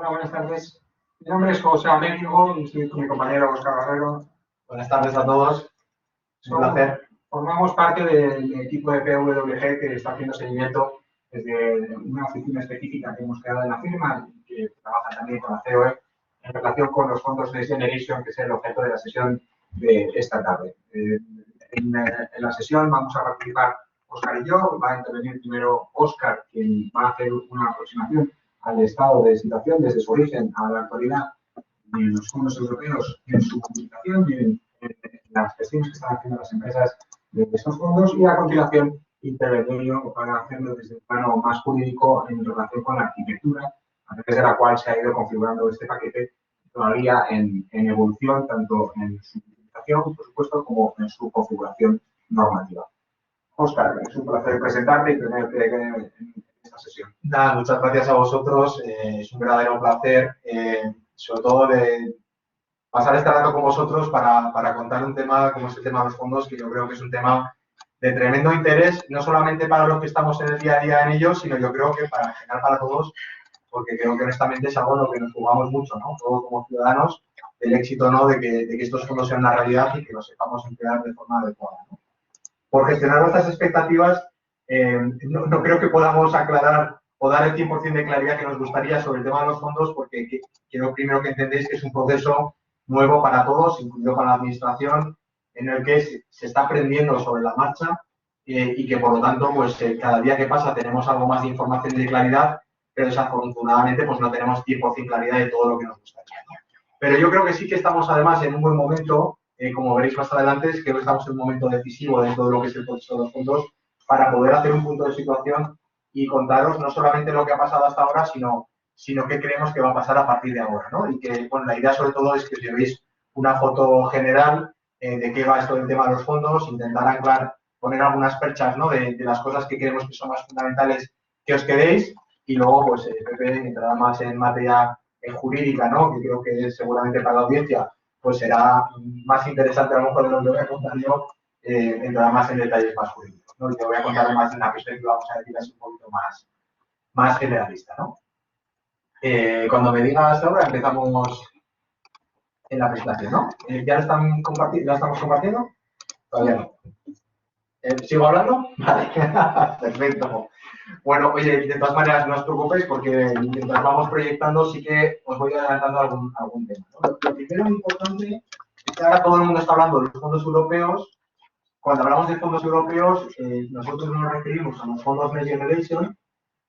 Hola, buenas tardes. Mi nombre es José Aménigo y estoy con mi compañero Óscar Barrero. Buenas tardes a todos. Es un placer. Formamos parte del equipo de PWG que está haciendo seguimiento desde una oficina específica que hemos creado en la firma y que trabaja también con la COE en relación con los fondos Next Generation, que es el objeto de la sesión de esta tarde. En la sesión vamos a participar Óscar y yo. Va a intervenir primero Óscar, quien va a hacer una aproximación al estado de situación desde su origen a la actualidad de los fondos europeos en su comunicación y en las gestiones que están haciendo las empresas de estos fondos, y a continuación intervenir para hacerlo desde el plano más jurídico en relación con la arquitectura a través de la cual se ha ido configurando este paquete, todavía en evolución, tanto en su utilización, por supuesto, como en su configuración normativa. Óscar, es un placer presentarte y tenerte en esta sesión. Nada, muchas gracias a vosotros. Es un verdadero placer, sobre todo de pasar este rato con vosotros para contar un tema como es el tema de los fondos, que yo creo que es un tema de tremendo interés, no solamente para los que estamos en el día a día en ellos, sino yo creo que en general para todos, porque creo que honestamente es algo en lo que nos jugamos mucho, ¿no? Todos como ciudadanos, del éxito, ¿no?, de que estos fondos sean una realidad y que los sepamos emplear de forma adecuada, ¿no? Por gestionar nuestras expectativas, no creo que podamos aclarar o dar el 100% de claridad que nos gustaría sobre el tema de los fondos, porque quiero primero que entendéis que es un proceso nuevo para todos, incluido para la administración, en el que se está aprendiendo sobre la marcha y que, por lo tanto, pues cada día que pasa tenemos algo más de información y de claridad, pero desafortunadamente pues no tenemos 100% claridad de todo lo que nos gustaría, ¿no? Pero yo creo que sí que estamos, además, en un buen momento, como veréis más adelante, es que estamos en un momento decisivo dentro de lo que es el proceso de los fondos para poder hacer un punto de situación y contaros no solamente lo que ha pasado hasta ahora, sino qué creemos que va a pasar a partir de ahora, ¿no? Y que, bueno, la idea sobre todo es que os llevéis una foto general de qué va esto del tema de los fondos, intentar anclar, poner algunas perchas, ¿no?, de las cosas que creemos que son más fundamentales que os quedéis, y luego, pues, Pepe entrará más en materia jurídica, ¿no?, que creo que seguramente para la audiencia pues será más interesante a lo mejor de lo que voy a contar yo, entrará más en detalles más jurídicos, ¿no? Y te voy a contar más en una perspectiva, vamos a decir así, un poquito más generalista, ¿no? Cuando me digas ahora, empezamos en la presentación, ¿no? ¿Ya estamos compartiendo? Todavía no. ¿Sigo hablando? Vale, perfecto. Bueno, oye, de todas maneras, no os preocupéis porque mientras vamos proyectando sí que os voy adelantando algún tema, ¿no? Lo primero importante es que ahora todo el mundo está hablando de los fondos europeos. Cuando hablamos de fondos europeos, nosotros nos referimos a los fondos Next Generation,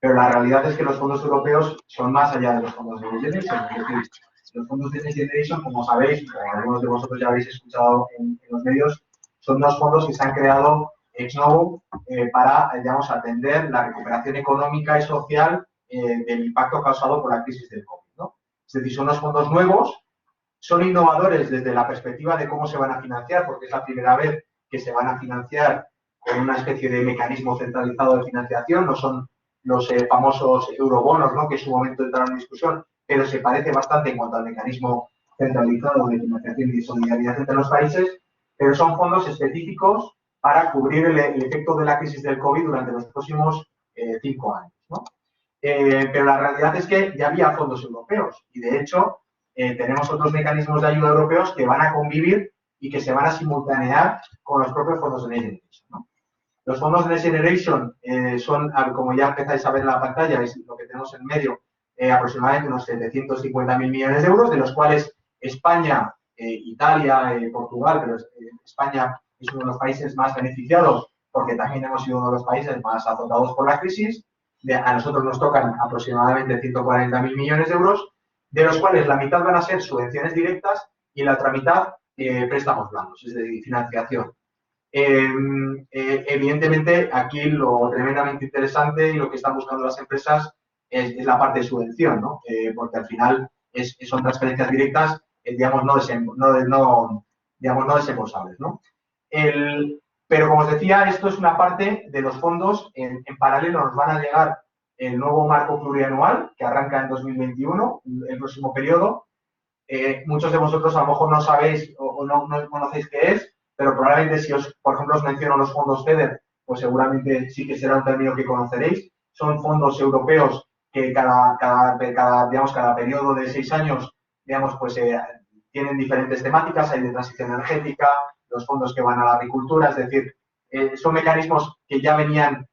pero la realidad es que los fondos europeos son más allá de los fondos de Next Generation. Es decir, los fondos de Next Generation, como sabéis, o algunos de vosotros ya habéis escuchado en los medios, son dos fondos que se han creado ex novo para, digamos, atender la recuperación económica y social del impacto causado por la crisis del COVID, ¿no? Es decir, son unos fondos nuevos, son innovadores desde la perspectiva de cómo se van a financiar, porque es la primera vez que se van a financiar con una especie de mecanismo centralizado de financiación, no son los famosos eurobonos, ¿no?, que en su momento entraron en discusión, pero se parece bastante en cuanto al mecanismo centralizado de financiación y solidaridad entre los países, pero son fondos específicos para cubrir el efecto de la crisis del COVID durante los próximos 5 años, ¿no? Pero la realidad es que ya había fondos europeos y, de hecho, tenemos otros mecanismos de ayuda europeos que van a convivir y que se van a simultanear con los propios fondos de Next Generation, ¿no? Los fondos de Next Generation son, como ya empezáis a ver en la pantalla, es lo que tenemos en medio, aproximadamente unos 750.000 millones de euros, de los cuales España, Italia, Portugal, pero España es uno de los países más beneficiados porque también hemos sido uno de los países más azotados por la crisis. A nosotros nos tocan aproximadamente 140.000 millones de euros, de los cuales la mitad van a ser subvenciones directas y la otra mitad préstamos blandos, es decir, financiación. Evidentemente, aquí lo tremendamente interesante y lo que están buscando las empresas es la parte de subvención, ¿no? Porque al final son transferencias directas, digamos, no desembolsables, ¿no? Pero, como os decía, esto es una parte de los fondos. En paralelo nos van a llegar el nuevo marco plurianual, que arranca en 2021, el próximo periodo. Muchos de vosotros a lo mejor no sabéis o no conocéis qué es, pero probablemente si por ejemplo, os menciono los fondos FEDER, pues seguramente sí que será un término que conoceréis. Son fondos europeos que digamos, cada periodo de 6 años, digamos, pues tienen diferentes temáticas, hay de transición energética, los fondos que van a la agricultura, es decir, son mecanismos que ya venían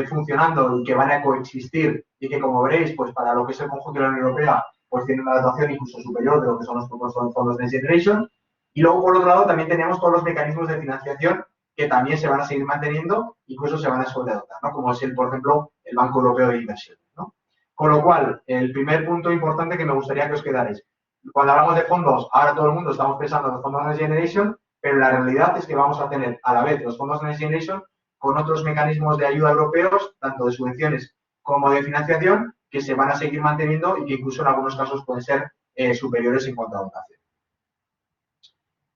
funcionando y que van a coexistir y que, como veréis, pues para lo que es el conjunto de la Unión Europea, pues tiene una dotación incluso superior de lo que son los fondos Next Generation. Y luego, por otro lado, también tenemos todos los mecanismos de financiación que también se van a seguir manteniendo, incluso se van a sobredotar, ¿no? Como es, por ejemplo, el Banco Europeo de Inversiones, ¿no? Con lo cual, el primer punto importante que me gustaría que os quedarais. Cuando hablamos de fondos, ahora todo el mundo estamos pensando en los fondos Next Generation, pero la realidad es que vamos a tener a la vez los fondos Next Generation con otros mecanismos de ayuda europeos, tanto de subvenciones como de financiación, que se van a seguir manteniendo y que incluso en algunos casos pueden ser superiores en cuanto a dotación.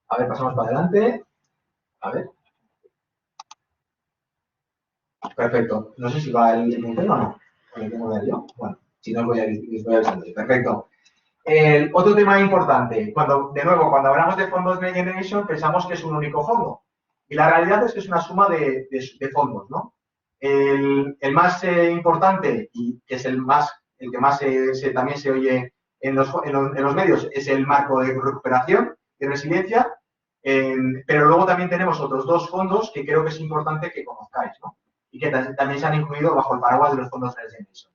A ver, pasamos para adelante. A ver. Perfecto. No sé si va el interno o no. ¿Lo tengo que ver yo? Bueno, si no, les voy avisando. Perfecto. Otro tema importante. De nuevo, cuando hablamos de fondos Next Generation, pensamos que es un único fondo. Y la realidad es que es una suma de fondos, ¿no? El más importante, y que es el que más también se oye en los medios, es el marco de recuperación y resiliencia. Pero luego también tenemos otros dos fondos que creo que es importante que conozcáis, ¿no? Y que también se han incluido bajo el paraguas de los fondos Next Generation.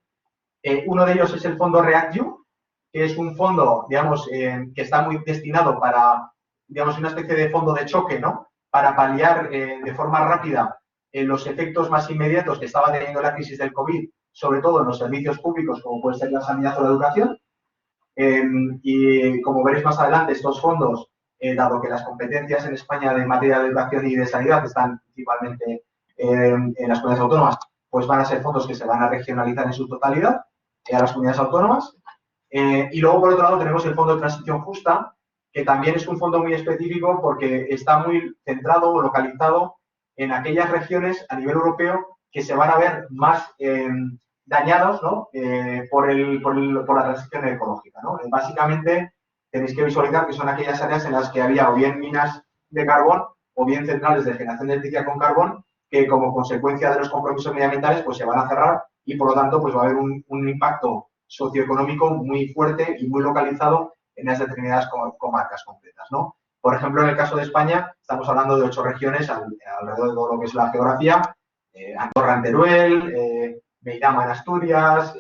Uno de ellos es el fondo REACT-EU, que es un fondo, digamos, que está muy destinado para, digamos, una especie de fondo de choque, ¿no? Para paliar de forma rápida los efectos más inmediatos que estaba teniendo la crisis del COVID, sobre todo en los servicios públicos, como puede ser la sanidad o la educación. Y como veréis más adelante, estos fondos, dado que las competencias en España en materia de educación y de sanidad están principalmente en las comunidades autónomas, pues van a ser fondos que se van a regionalizar en su totalidad a las comunidades autónomas. Y luego, por otro lado, tenemos el Fondo de Transición Justa, que también es un fondo muy específico porque está muy centrado o localizado en aquellas regiones a nivel europeo que se van a ver más dañados, ¿no? por la transición ecológica, ¿no? Básicamente, tenéis que visualizar que son aquellas áreas en las que había o bien minas de carbón o bien centrales de generación de electricidad con carbón que, como consecuencia de los compromisos medioambientales, pues se van a cerrar y, por lo tanto, pues va a haber un impacto socioeconómico muy fuerte y muy localizado en las determinadas comarcas concretas, ¿no? Por ejemplo, en el caso de España, estamos hablando de 8 regiones alrededor de todo lo que es la geografía: Andorra en Teruel, Beirama en Asturias,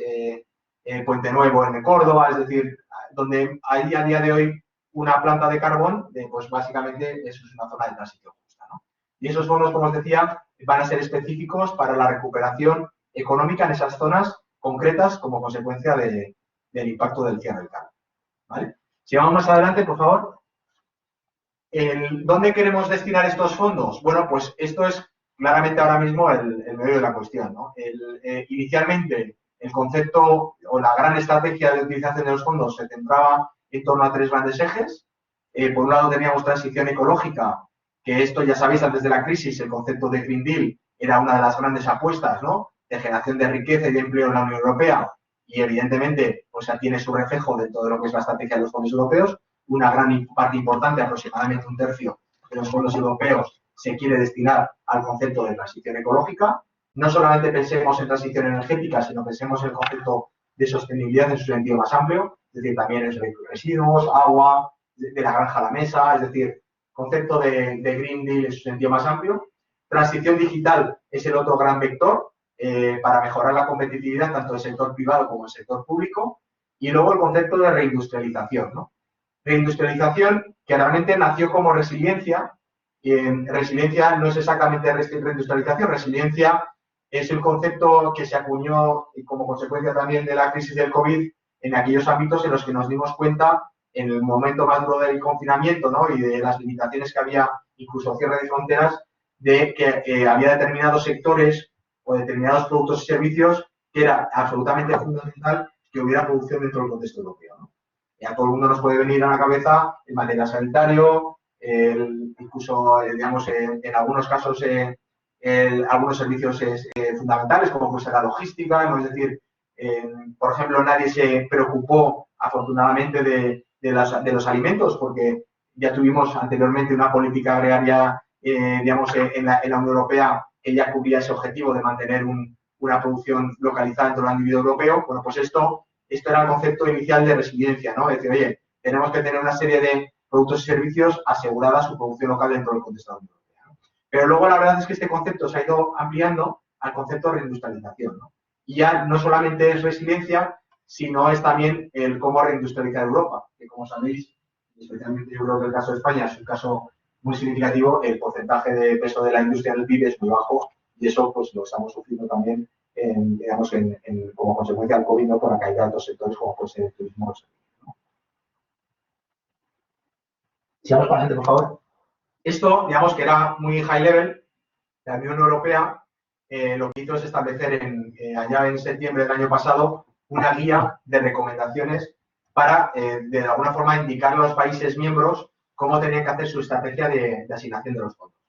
Puente Nuevo en Córdoba, es decir, donde hay a día de hoy una planta de carbón, pues básicamente eso es una zona de transición justa, ¿no? Y esos fondos, como os decía, van a ser específicos para la recuperación económica en esas zonas concretas como consecuencia del impacto del cierre del carbón, ¿vale? Si vamos más adelante, por favor. ¿Dónde queremos destinar estos fondos? Bueno, pues esto es claramente ahora mismo el medio de la cuestión, ¿no? Inicialmente, el concepto o la gran estrategia de utilización de los fondos se centraba en torno a 3 grandes ejes. Por un lado teníamos transición ecológica, que esto ya sabéis, antes de la crisis, el concepto de Green Deal era una de las grandes apuestas, ¿no?, de generación de riqueza y de empleo en la Unión Europea, y evidentemente pues tiene su reflejo dentro de lo que es la estrategia de los fondos europeos. Una gran parte importante, aproximadamente 1/3 de los fondos europeos, se quiere destinar al concepto de transición ecológica. No solamente pensemos en transición energética, sino pensemos en el concepto de sostenibilidad en su sentido más amplio, es decir, también es residuos, agua, de la granja a la mesa, es decir, concepto de Green Deal en su sentido más amplio. Transición digital es el otro gran vector para mejorar la competitividad tanto del sector privado como del sector público. Y luego el concepto de reindustrialización, ¿no? Reindustrialización que realmente nació como resiliencia. Resiliencia no es exactamente reindustrialización. Resiliencia es el concepto que se acuñó como consecuencia también de la crisis del COVID en aquellos ámbitos en los que nos dimos cuenta, en el momento más duro del confinamiento, ¿no?, y de las limitaciones que había, incluso cierre de fronteras, de que había determinados sectores o determinados productos y servicios que era absolutamente fundamental que hubiera producción dentro del contexto europeo, ¿no? Y a todo el mundo nos puede venir a la cabeza el material sanitario, incluso, digamos, en algunos casos, algunos servicios fundamentales, como puede ser la logística, ¿no? Es decir, por ejemplo, nadie se preocupó, afortunadamente, de los alimentos, porque ya tuvimos anteriormente una política agraria, digamos, en la Unión Europea que ya cubría ese objetivo de mantener un una producción localizada en todo el ámbito europeo. Bueno, pues esto era el concepto inicial de resiliencia, ¿no? Es decir, oye, tenemos que tener una serie de productos y servicios asegurada su producción local dentro del contexto de la Unión Europea, ¿no? Pero luego la verdad es que este concepto se ha ido ampliando al concepto de reindustrialización, ¿no? Y ya no solamente es resiliencia, sino es también el cómo reindustrializar Europa, que como sabéis, especialmente yo creo que el caso de España es un caso muy significativo, el porcentaje de peso de la industria en el PIB es muy bajo y eso pues lo estamos sufriendo también digamos, como consecuencia del COVID, ¿no? Por la caída de otros sectores como puede ser el turismo. ¿No? Sigamos para adelante, por favor. Esto, digamos que era muy high level. La Unión Europea lo que hizo es establecer allá en septiembre del año pasado una guía de recomendaciones para, de alguna forma, indicar a los países miembros cómo tenían que hacer su estrategia de asignación de los fondos.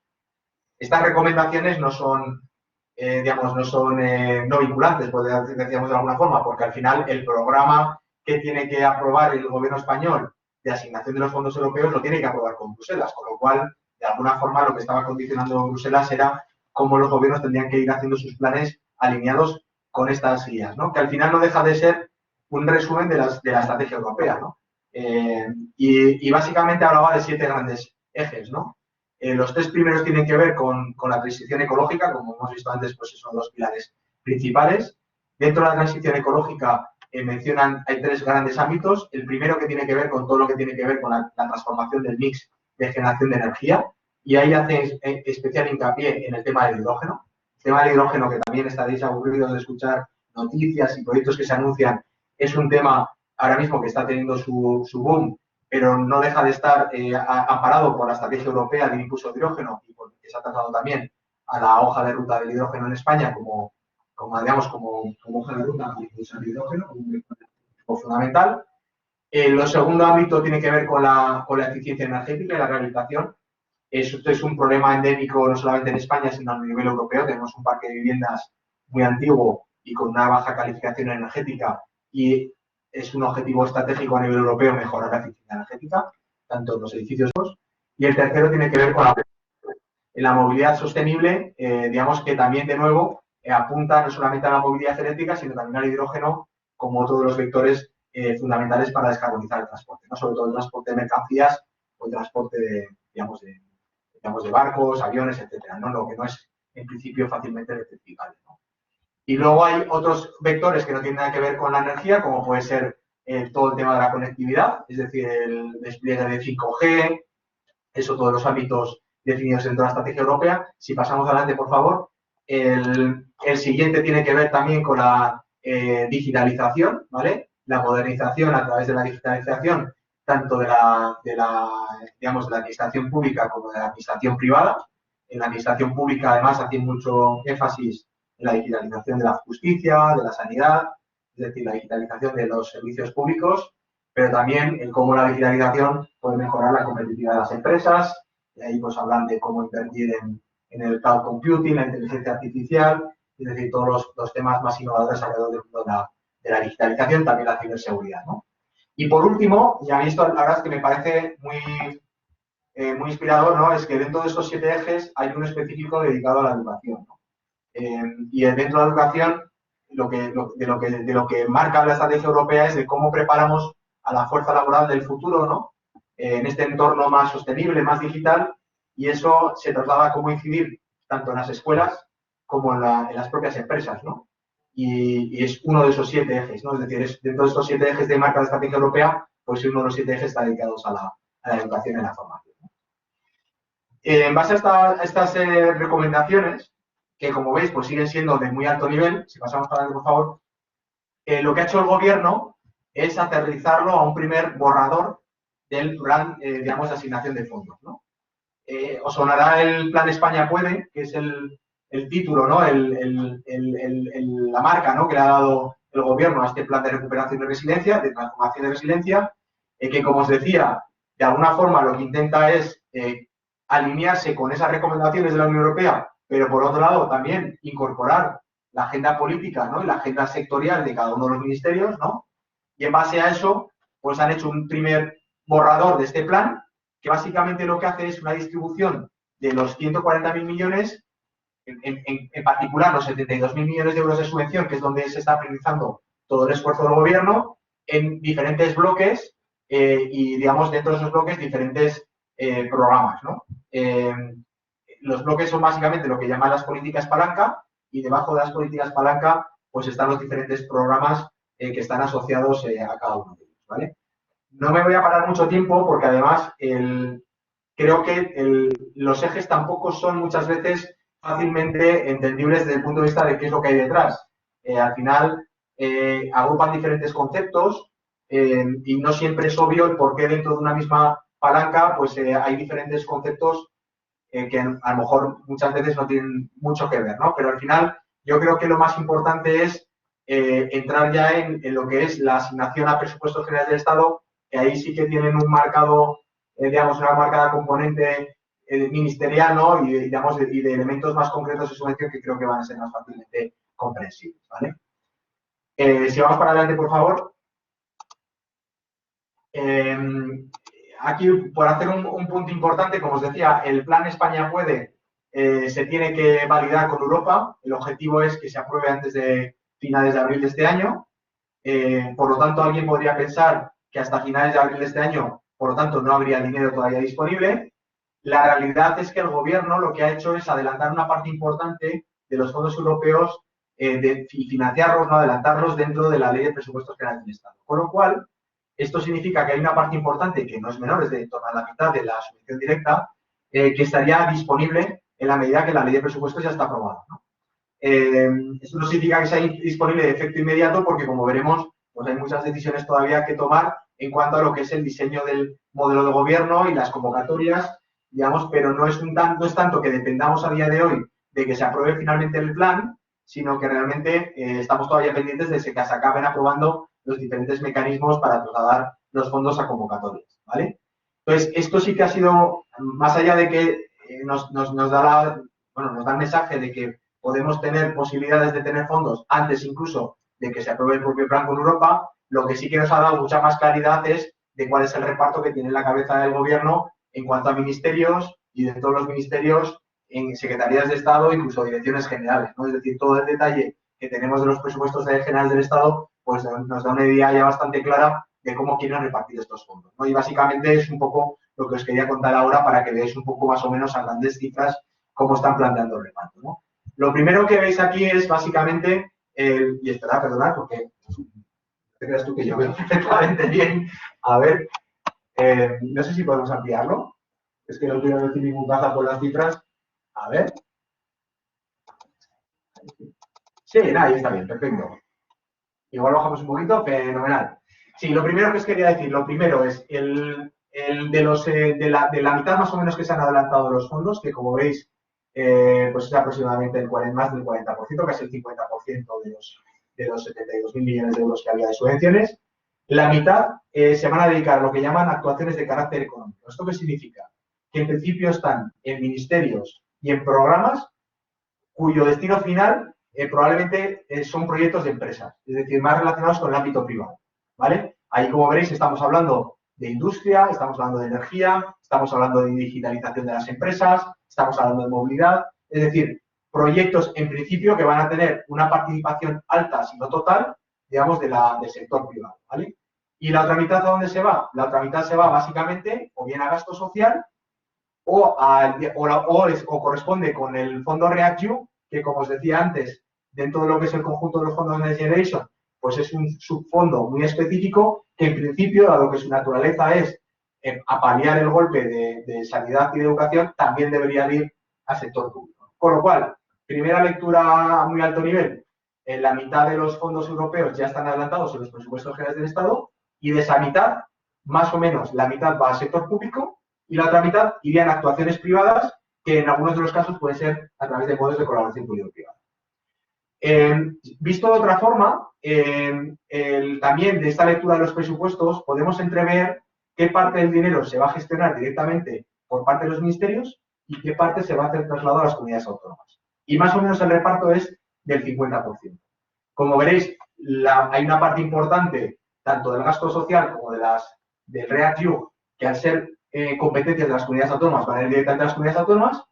Estas recomendaciones no son, digamos, no vinculantes, pues decíamos de alguna forma, porque al final el programa que tiene que aprobar el gobierno español de asignación de los fondos europeos lo tiene que aprobar con Bruselas, con lo cual, de alguna forma, lo que estaba condicionando Bruselas era cómo los gobiernos tendrían que ir haciendo sus planes alineados con estas guías, ¿no? Que al final no deja de ser un resumen de la estrategia europea, ¿no? Y básicamente hablaba de 7 grandes ejes, ¿no? Los 3 primeros tienen que ver con la transición ecológica, como hemos visto antes, pues son 2 pilares principales. Dentro de la transición ecológica mencionan, hay 3 grandes ámbitos. El primero que tiene que ver con todo lo que tiene que ver con la transformación del mix de generación de energía, y ahí hace especial hincapié en el tema del hidrógeno. El tema del hidrógeno, que también estaréis aburridos de escuchar noticias y proyectos que se anuncian, es un tema ahora mismo que está teniendo su boom, pero no deja de estar amparado por la estrategia europea de impulso de hidrógeno y porque se ha tratado también a la hoja de ruta del hidrógeno en España como hoja de ruta para impulsar el hidrógeno, como fundamental. Lo segundo ámbito tiene que ver con la eficiencia energética y la rehabilitación. Esto es un problema endémico no solamente en España, sino a nivel europeo. Tenemos un parque de viviendas muy antiguo y con una baja calificación energética, y es un objetivo estratégico a nivel europeo mejorar la eficiencia energética, tanto en los edificios. Y el tercero tiene que ver con la movilidad sostenible, digamos que también, de nuevo, apunta no solamente a la movilidad eléctrica, sino también al hidrógeno como todos los vectores fundamentales para descarbonizar el transporte, ¿no? Sobre todo el transporte de mercancías o el transporte de barcos, aviones, etcétera, ¿no? Lo que no es, en principio, fácilmente electrificable, ¿no? Y luego hay otros vectores que no tienen nada que ver con la energía, como puede ser todo el tema de la conectividad, es decir, el despliegue de 5G, eso, todos los ámbitos definidos dentro de la estrategia europea. Si pasamos adelante, por favor. El siguiente tiene que ver también con la digitalización, ¿vale? La modernización a través de la digitalización, tanto de la administración pública como de la administración privada. En la administración pública, además, hace mucho énfasis en la digitalización de la justicia, de la sanidad, es decir, la digitalización de los servicios públicos, pero también en cómo la digitalización puede mejorar la competitividad de las empresas. Y ahí pues hablan de cómo invertir en el cloud computing, la inteligencia artificial, es decir, todos los temas más innovadores alrededor del mundo de la digitalización, también la ciberseguridad, ¿no? Y por último, y a mí esto la verdad es que me parece muy inspirador, ¿no? Es que dentro de estos 7 ejes hay uno específico dedicado a la educación, ¿no? Y dentro de la educación, de lo que marca la estrategia europea es de cómo preparamos a la fuerza laboral del futuro, ¿no? En este entorno más sostenible, más digital, y eso se traslada a cómo incidir tanto en las escuelas como en las propias empresas, ¿no? Y es uno de esos 7 ejes, ¿no? Es decir, dentro de estos 7 ejes de marca de estrategia europea, pues uno de los 7 ejes está dedicados a la educación y a la formación, ¿no? En base a estas recomendaciones, que como veis, pues siguen siendo de muy alto nivel, si pasamos para adelante, por favor, lo que ha hecho el gobierno es aterrizarlo a un primer borrador del plan, digamos, de asignación de fondos, ¿no? Os sonará el Plan España Puede, que es el título, ¿no? La marca, ¿no?, que le ha dado el gobierno a este plan de recuperación y resiliencia, de transformación y resiliencia, que, como os decía, de alguna forma lo que intenta es alinearse con esas recomendaciones de la Unión Europea, pero por otro lado también incorporar la agenda política, ¿no?, y la agenda sectorial de cada uno de los ministerios, ¿no? Y en base a eso, pues han hecho un primer borrador de este plan, que básicamente lo que hace es una distribución de los 140.000 millones en particular los 72.000 millones de euros de subvención, que es donde se está priorizando todo el esfuerzo del gobierno, en diferentes bloques y, digamos, dentro de esos bloques diferentes programas, ¿no? Los bloques son básicamente lo que llaman las políticas palanca y debajo de las políticas palanca pues están los diferentes programas que están asociados a cada uno de ellos, ¿vale? No me voy a parar mucho tiempo porque además creo que los ejes tampoco son muchas veces fácilmente entendibles desde el punto de vista de qué es lo que hay detrás. Al final agrupan diferentes conceptos y no siempre es obvio el por qué dentro de una misma palanca pues hay diferentes conceptos que a lo mejor muchas veces no tienen mucho que ver, ¿no? Pero al final yo creo que lo más importante es entrar ya en lo que es la asignación a presupuestos generales del Estado, que ahí sí que tienen un marcado, digamos, una marcada componente ministerial, ¿no? Y, digamos, y de elementos más concretos de subvención que creo que van a ser más fácilmente comprensibles, ¿vale? Si vamos para adelante, por favor. Aquí, por hacer un punto importante, como os decía, el plan España Puede se tiene que validar con Europa. El objetivo es que se apruebe antes de finales de abril de este año. Por lo tanto, alguien podría pensar que hasta finales de abril de este año, por lo tanto, no habría dinero todavía disponible. La realidad es que el gobierno lo que ha hecho es adelantar una parte importante de los fondos europeos y financiarlos, no adelantarlos dentro de la Ley de Presupuestos Generales del Estado. Con lo cual, esto significa que hay una parte importante, que no es menor, es de en torno a la mitad de la subvención directa, que estaría disponible en la medida que la Ley de Presupuestos ya está aprobada, ¿no? Esto no significa que sea disponible de efecto inmediato porque, como veremos, pues hay muchas decisiones todavía que tomar en cuanto a lo que es el diseño del modelo de gobierno y las convocatorias, digamos, pero no es tanto que dependamos a día de hoy de que se apruebe finalmente el plan, sino que realmente estamos todavía pendientes de que se acaben aprobando los diferentes mecanismos para trasladar los fondos a convocatorias, ¿vale? Entonces, esto sí que ha sido, más allá de que nos da el mensaje de que podemos tener posibilidades de tener fondos antes incluso de que se apruebe el propio plan con Europa, lo que sí que nos ha dado mucha más claridad es de cuál es el reparto que tiene en la cabeza del gobierno en cuanto a ministerios y de todos los ministerios en secretarías de Estado, incluso direcciones generales, ¿no? Es decir, todo el detalle que tenemos de los presupuestos generales del Estado, pues nos da una idea ya bastante clara de cómo quieren repartir estos fondos, ¿no? Y básicamente es un poco lo que os quería contar ahora para que veáis un poco más o menos a grandes cifras cómo están planteando el reparto, ¿no? Lo primero que veis aquí es básicamente, y esperad, perdonad, porque te creas tú que yo veo perfectamente bien. A ver, no sé si podemos ampliarlo. Es que no quiero decir ningún caza por las cifras. A ver. Sí, ahí está bien, perfecto. Igual bajamos un poquito, fenomenal. Sí, lo primero que os quería decir, lo primero es el de la mitad más o menos que se han adelantado los fondos, que como veis, pues es aproximadamente más del 40%, casi el 50% de los 72.000 millones de euros que había de subvenciones. La mitad se van a dedicar a lo que llaman actuaciones de carácter económico. ¿Esto qué significa? Que en principio están en ministerios y en programas cuyo destino final probablemente son proyectos de empresas, es decir, más relacionados con el ámbito privado, ¿vale? Ahí, como veréis, estamos hablando de industria, estamos hablando de energía, estamos hablando de digitalización de las empresas, estamos hablando de movilidad, es decir, proyectos en principio que van a tener una participación alta, si no total, digamos, del sector privado, ¿vale? ¿Y la otra mitad a dónde se va? La otra mitad se va básicamente o bien a gasto social o corresponde con el fondo REACT-EU, que como os decía antes, dentro de lo que es el conjunto de los fondos Next Generation, pues es un subfondo muy específico que en principio, dado que su naturaleza es a paliar el golpe de sanidad y de educación, también debería ir al sector público. Con lo cual, primera lectura a muy alto nivel, la mitad de los fondos europeos ya están adelantados en los presupuestos generales del Estado y de esa mitad, más o menos la mitad va al sector público y la otra mitad irían a actuaciones privadas que en algunos de los casos pueden ser a través de modelos de colaboración público-privada. Visto de otra forma, también de esta lectura de los presupuestos podemos entrever qué parte del dinero se va a gestionar directamente por parte de los ministerios y qué parte se va a hacer trasladado a las comunidades autónomas. Y más o menos el reparto es del 50%. Como veréis, hay una parte importante tanto del gasto social como del REACT-EU que al ser competencias de las comunidades autónomas van a ir directamente a las comunidades autónomas,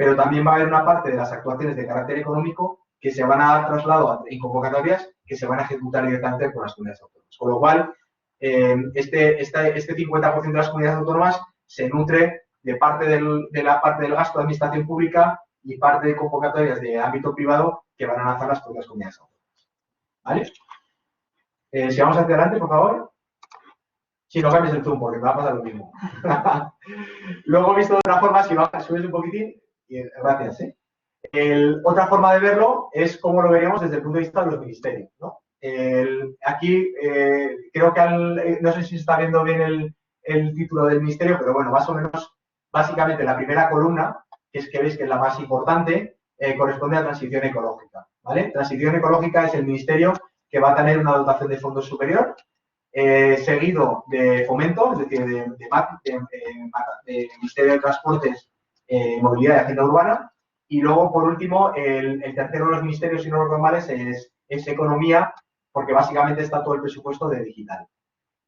pero también va a haber una parte de las actuaciones de carácter económico que se van a dar traslado en convocatorias que se van a ejecutar directamente por las comunidades autónomas. Con lo cual, este 50% de las comunidades autónomas se nutre de la parte del gasto de administración pública y parte de convocatorias de ámbito privado que van a lanzar las propias comunidades autónomas. ¿Vale? Si vamos hacia adelante, por favor. Si no cambies el zoom, porque me va a pasar lo mismo. Luego, visto de otra forma, si subes un poquitín, gracias. Otra forma de verlo es cómo lo veríamos desde el punto de vista de los ministerios, ¿no? Aquí creo que no sé si se está viendo bien el título del ministerio, pero bueno, más o menos, básicamente la primera columna, que veis que es la más importante, corresponde a transición ecológica, ¿vale? Transición ecológica es el ministerio que va a tener una dotación de fondos superior, seguido de fomento, es decir, de Ministerio de Transportes, Movilidad y Agenda Urbana, y luego, por último, el tercero de los ministerios y no normales es Economía, porque básicamente está todo el presupuesto de digital.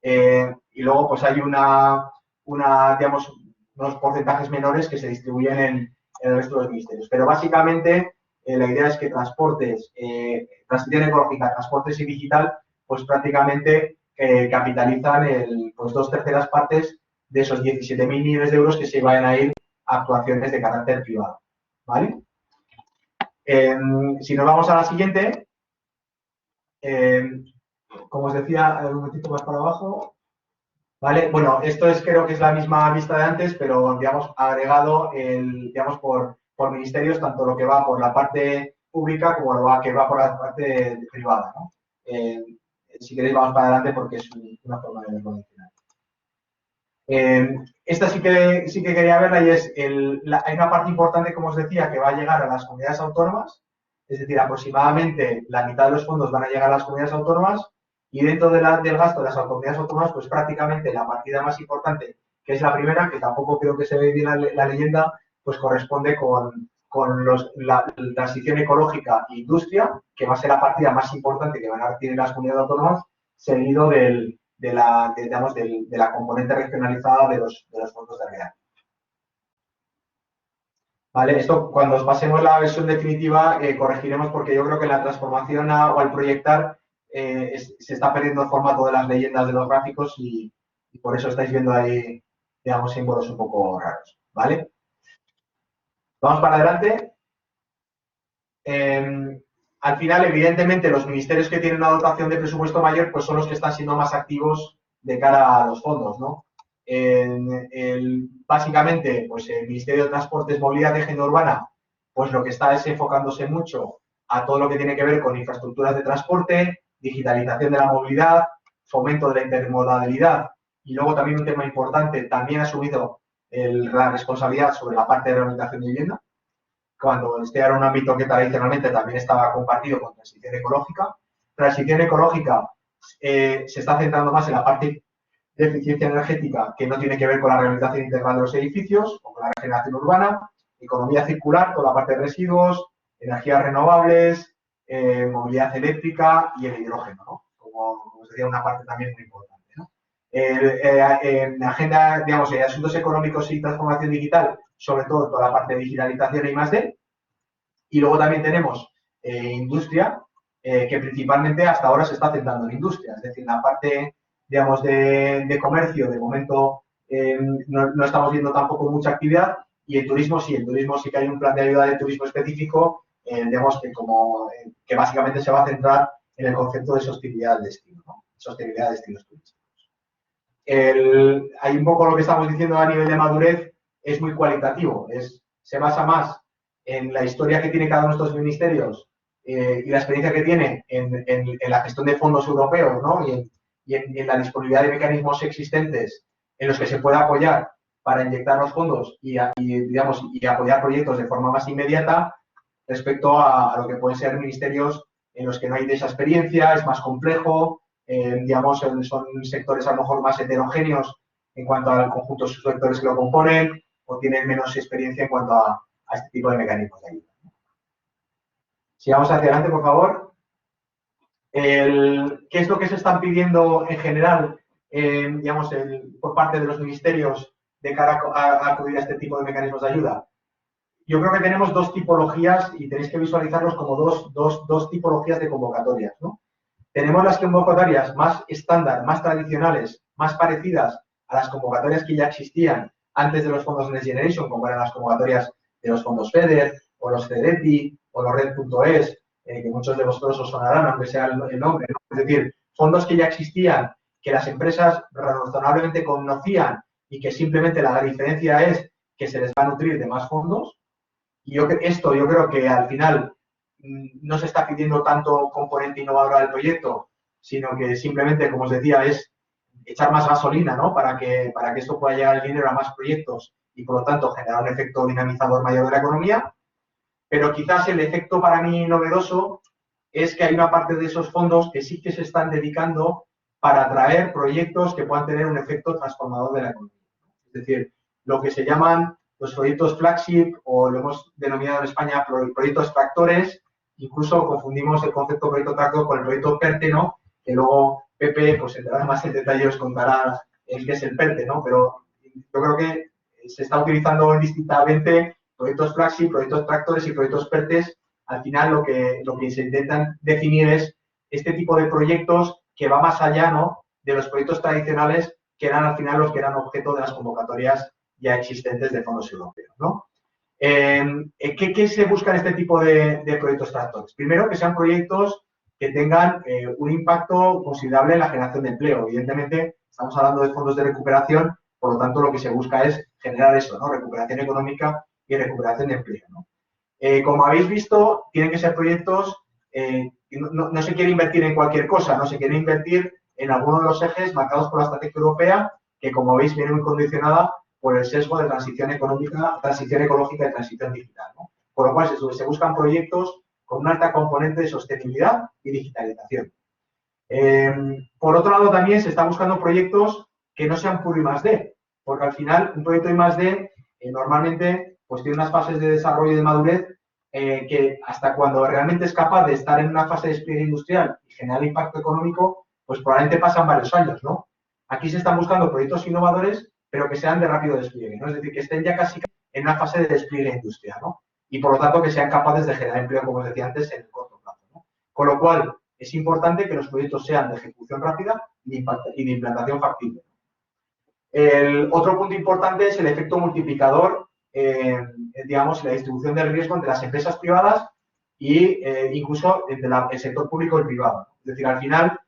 Y luego, pues hay digamos, unos porcentajes menores que se distribuyen en el resto de los ministerios. Pero básicamente, la idea es que transportes, transición ecológica, transportes y digital, pues prácticamente capitalizan pues 2/3 partes de esos 17.000 millones de euros que se van a ir a actuaciones de carácter privado. ¿Vale? Si nos vamos a la siguiente, como os decía, un momentito más para abajo. ¿Vale? Bueno, esto creo que es la misma vista de antes, pero, digamos, agregado, digamos, por ministerios, tanto lo que va por la parte pública como lo que va por la parte privada, ¿no? Si queréis, vamos para adelante porque es una forma de verlo adicional. Esta sí que quería verla y hay una parte importante, como os decía, que va a llegar a las comunidades autónomas, es decir, aproximadamente la mitad de los fondos van a llegar a las comunidades autónomas y dentro del gasto de las comunidades autónomas, pues prácticamente la partida más importante, que es la primera, que tampoco creo que se ve bien la leyenda, pues corresponde con la transición ecológica e industria, que va a ser la partida más importante que van a recibir las comunidades autónomas, seguido de la componente regionalizada de los fondos de REACT. ¿Vale? Esto, cuando os pasemos la versión definitiva, corregiremos porque yo creo que la transformación o al proyectar se está perdiendo el formato de las leyendas de los gráficos y por eso estáis viendo ahí, digamos, símbolos un poco raros. ¿Vale? Vamos para adelante. Al final, evidentemente, los ministerios que tienen una dotación de presupuesto mayor, pues son los que están siendo más activos de cara a los fondos, ¿no? Básicamente, pues el Ministerio de Transportes, Movilidad y Agenda Urbana, pues lo que está es enfocándose mucho a todo lo que tiene que ver con infraestructuras de transporte, digitalización de la movilidad, fomento de la intermodalidad y luego también un tema importante, también ha asumido la responsabilidad sobre la parte de rehabilitación de vivienda, cuando este era un ámbito que tradicionalmente también estaba compartido con transición ecológica. Transición ecológica se está centrando más en la parte de eficiencia energética, que no tiene que ver con la rehabilitación integral de los edificios o con la regeneración urbana, economía circular, con la parte de residuos, energías renovables, movilidad eléctrica y el hidrógeno, ¿no? Como os decía, una parte también muy importante, ¿no? En agenda, digamos, en asuntos económicos y transformación digital, sobre todo toda la parte de digitalización y I+D. Y luego también tenemos industria, que principalmente hasta ahora se está centrando en industria, es decir, la parte, digamos, de comercio, de momento no estamos viendo tampoco mucha actividad, y el turismo sí que hay un plan de ayuda de turismo específico, digamos, que básicamente se va a centrar en el concepto de sostenibilidad del destino, ¿no? Sostenibilidad de destinos turísticos. Hay un poco lo que estamos diciendo a nivel de madurez, es muy cualitativo, se basa más en la historia que tiene cada uno de estos ministerios y la experiencia que tiene en la gestión de fondos europeos, ¿no? y en la disponibilidad de mecanismos existentes en los que se pueda apoyar para inyectar los fondos y apoyar proyectos de forma más inmediata respecto a lo que pueden ser ministerios en los que no hay de esa experiencia, es más complejo, digamos, son sectores a lo mejor más heterogéneos en cuanto al conjunto de sus sectores que lo componen o tienen menos experiencia en cuanto a este tipo de mecanismos de ayuda. Si vamos hacia adelante, por favor. ¿Qué es lo que se están pidiendo en general, digamos, por parte de los ministerios de cara a acudir a este tipo de mecanismos de ayuda? yo creo que tenemos dos tipologías y tenéis que visualizarlos como dos tipologías de convocatorias, ¿no? Tenemos las convocatorias más estándar, más tradicionales, más parecidas a las convocatorias que ya existían antes de los fondos Next Generation, como eran las convocatorias de los fondos FEDER, o los CEDETI, o los Red.es, que muchos de vosotros os sonarán, aunque sea el nombre, ¿no? Es decir, fondos que ya existían, que las empresas razonablemente conocían y que simplemente la diferencia es que se les va a nutrir de más fondos. Y yo creo que al final no se está pidiendo tanto componente innovador al proyecto, sino que simplemente, como os decía, es echar más gasolina, ¿no? Para que esto pueda llegar el dinero a más proyectos y, por lo tanto, generar un efecto dinamizador mayor de la economía. Pero quizás el efecto para mí novedoso es que hay una parte de esos fondos que sí que se están dedicando para atraer proyectos que puedan tener un efecto transformador de la economía. Es decir, lo que se llaman los proyectos flagship, o lo hemos denominado en España proyectos tractores. Incluso confundimos el concepto proyecto tractor con el proyecto PERTE, ¿no? Que luego Pepe, pues entrará más en detalle, os contará el que es el PERTE, ¿no? Pero yo creo que se está utilizando indistintamente proyectos flagship, proyectos tractores y proyectos PERTES. Al final lo que se intentan definir es este tipo de proyectos que va más allá, ¿no?, de los proyectos tradicionales, que eran al final los que eran objeto de las convocatorias ya existentes de fondos europeos, ¿no? ¿Qué se busca en este tipo de proyectos tractores? Primero, que sean proyectos que tengan un impacto considerable en la generación de empleo. Evidentemente, estamos hablando de fondos de recuperación, por lo tanto, lo que se busca es generar eso, ¿no? Recuperación económica y recuperación de empleo, ¿no? Como habéis visto, tienen que ser proyectos, no se quiere invertir en cualquier cosa, no se quiere invertir en alguno de los ejes marcados por la estrategia europea, que, como veis, viene muy condicionada por el sesgo de transición económica, transición ecológica y transición digital, ¿no? Por lo cual se buscan proyectos con una alta componente de sostenibilidad y digitalización. Por otro lado, también se están buscando proyectos que no sean puro I+D, porque al final un proyecto I+D normalmente pues tiene unas fases de desarrollo y de madurez que hasta cuando realmente es capaz de estar en una fase de despliegue industrial y generar impacto económico, pues probablemente pasan varios años, ¿no? Aquí se están buscando proyectos innovadores, pero que sean de rápido despliegue, ¿no? Es decir, que estén ya casi en una fase de despliegue industrial, ¿no? Y por lo tanto que sean capaces de generar empleo, como os decía antes, en el corto plazo, ¿no? Con lo cual, es importante que los proyectos sean de ejecución rápida y de implantación factible. El otro punto importante es el efecto multiplicador, digamos, la distribución del riesgo entre las empresas privadas e incluso entre el sector público y el privado. Es decir, al final,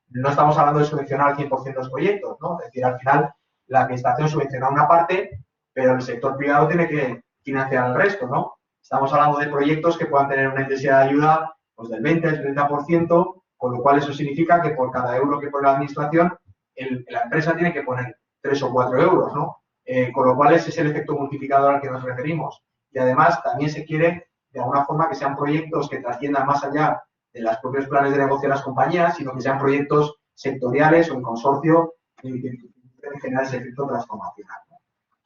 no estamos hablando de subvencionar al 100% los proyectos, ¿no? Es decir, al final, la administración subvenciona una parte, pero el sector privado tiene que financiar el resto, ¿no? Estamos hablando de proyectos que puedan tener una intensidad de ayuda pues, del 20 al 30%, con lo cual eso significa que por cada euro que pone la administración, la empresa tiene que poner 3 o 4 euros, ¿no? Con lo cual ese es el efecto multiplicador al que nos referimos. Y además también se quiere, de alguna forma, que sean proyectos que trasciendan más allá de los propios planes de negocio de las compañías, sino que sean proyectos sectoriales o en consorcio que generar ese efecto transformacional, ¿no?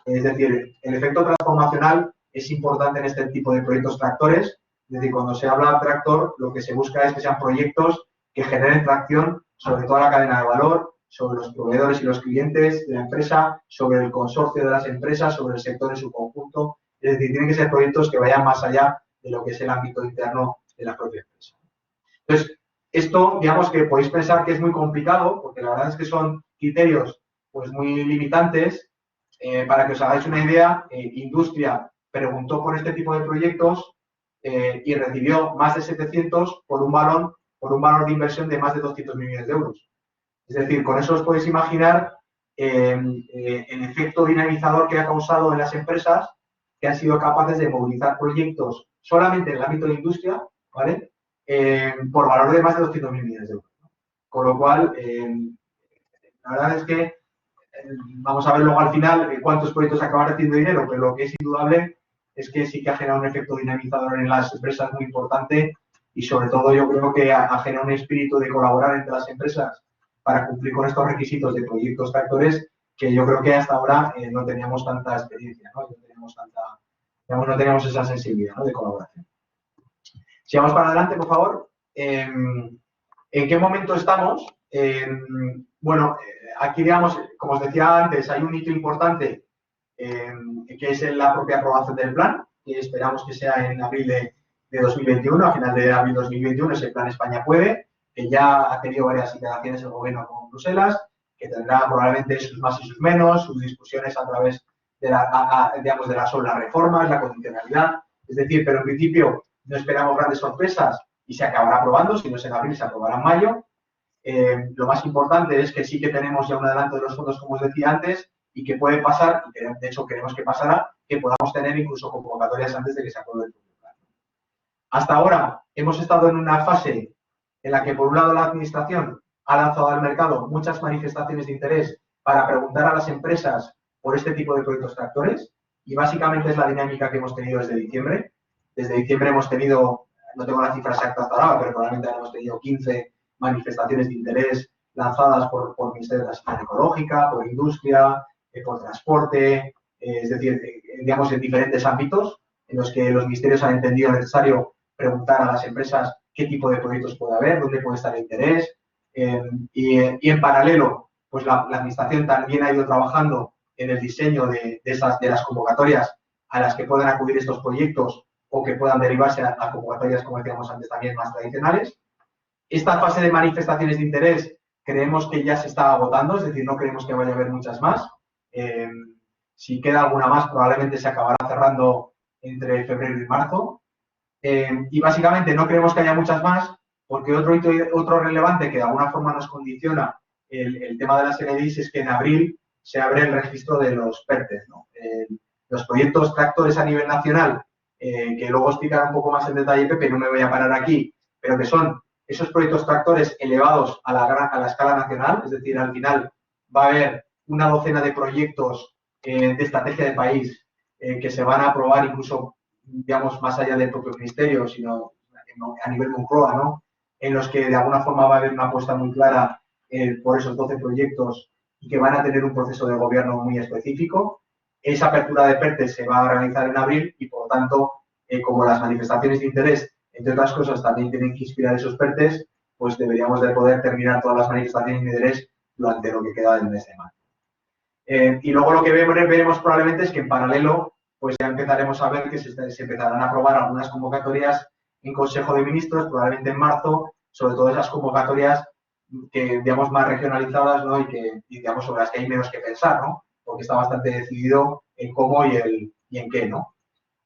Es decir, el efecto transformacional es importante en este tipo de proyectos tractores. Es decir, cuando se habla de tractor, lo que se busca es que sean proyectos que generen tracción sobre toda la cadena de valor, sobre los proveedores y los clientes de la empresa, sobre el consorcio de las empresas, sobre el sector en su conjunto. Es decir, tienen que ser proyectos que vayan más allá de lo que es el ámbito interno de la propia empresa. Entonces, esto, digamos que podéis pensar que es muy complicado, porque la verdad es que son criterios pues muy limitantes. Para que os hagáis una idea, Industria preguntó por este tipo de proyectos y recibió más de 700 por un valor de inversión de más de 200 millones de euros. Es decir, con eso os podéis imaginar el efecto dinamizador que ha causado en las empresas que han sido capaces de movilizar proyectos solamente en el ámbito de industria, ¿vale? Por valor de más de 200 millones de euros, ¿no? Con lo cual, la verdad es que vamos a ver luego al final cuántos proyectos acaban recibiendo dinero, pero lo que es indudable es que sí que ha generado un efecto dinamizador en las empresas muy importante y sobre todo yo creo que ha generado un espíritu de colaborar entre las empresas para cumplir con estos requisitos de proyectos tractores que yo creo que hasta ahora no teníamos tanta experiencia, ¿no? No teníamos esa sensibilidad, ¿no?, de colaboración. Si vamos para adelante, por favor. ¿En qué momento estamos? Bueno, aquí, digamos, como os decía antes, hay un hito importante que es la propia aprobación del plan, que esperamos que sea en abril de 2021, a final de abril de 2021, es el Plan España Puede, que ya ha tenido varias iteraciones el gobierno con Bruselas, que tendrá probablemente sus más y sus menos, sus discusiones a través de digamos, sobre las reformas, la condicionalidad. Es decir, pero en principio no esperamos grandes sorpresas y se acabará aprobando, si no es en abril, se aprobará en mayo. Lo más importante es que sí que tenemos ya un adelanto de los fondos, como os decía antes, y que puede pasar, y que de hecho queremos que pasará, que podamos tener incluso convocatorias antes de que se apruebe el plan. Hasta ahora hemos estado en una fase en la que, por un lado, la Administración ha lanzado al mercado muchas manifestaciones de interés para preguntar a las empresas por este tipo de proyectos tractores, y básicamente es la dinámica que hemos tenido desde diciembre. Desde diciembre hemos tenido, no tengo la cifra exacta hasta ahora, pero probablemente hemos tenido 15 manifestaciones de interés lanzadas por el Ministerio de Transición Ecológica, por Industria, por Transporte, es decir, digamos, en diferentes ámbitos en los que los ministerios han entendido necesario preguntar a las empresas qué tipo de proyectos puede haber, dónde puede estar el interés. Y en paralelo, pues la Administración también ha ido trabajando en el diseño de las convocatorias a las que puedan acudir estos proyectos o que puedan derivarse a convocatorias, como decíamos antes, también más tradicionales. Esta fase de manifestaciones de interés creemos que ya se está agotando, es decir, no creemos que vaya a haber muchas más. Si queda alguna más, probablemente se acabará cerrando entre febrero y marzo. Y básicamente no creemos que haya muchas más, porque otro relevante que de alguna forma nos condiciona el tema de las NDIs es que en abril se abre el registro de los PERTEs, ¿no? Los proyectos tractores a nivel nacional, que luego explicará un poco más en detalle Pepe, no me voy a parar aquí, pero que son esos proyectos tractores elevados a la escala nacional, es decir, al final va a haber una docena de proyectos de estrategia de país que se van a aprobar incluso, digamos, más allá del propio ministerio, sino a nivel Moncloa, ¿no? En los que de alguna forma va a haber una apuesta muy clara por esos 12 proyectos y que van a tener un proceso de gobierno muy específico. Esa apertura de PERTES se va a realizar en abril y, por lo tanto, como las manifestaciones de interés, entre otras cosas, también tienen que inspirar esos PERTEs, pues deberíamos de poder terminar todas las manifestaciones de interés durante lo que queda del mes de marzo. Y luego lo que veremos probablemente es que en paralelo, pues ya empezaremos a ver que se empezarán a aprobar algunas convocatorias en Consejo de Ministros, probablemente en marzo, sobre todo esas convocatorias que, digamos, más regionalizadas, ¿no? Y digamos, sobre las que hay menos que pensar, ¿no? Porque está bastante decidido en cómo y en qué, ¿no?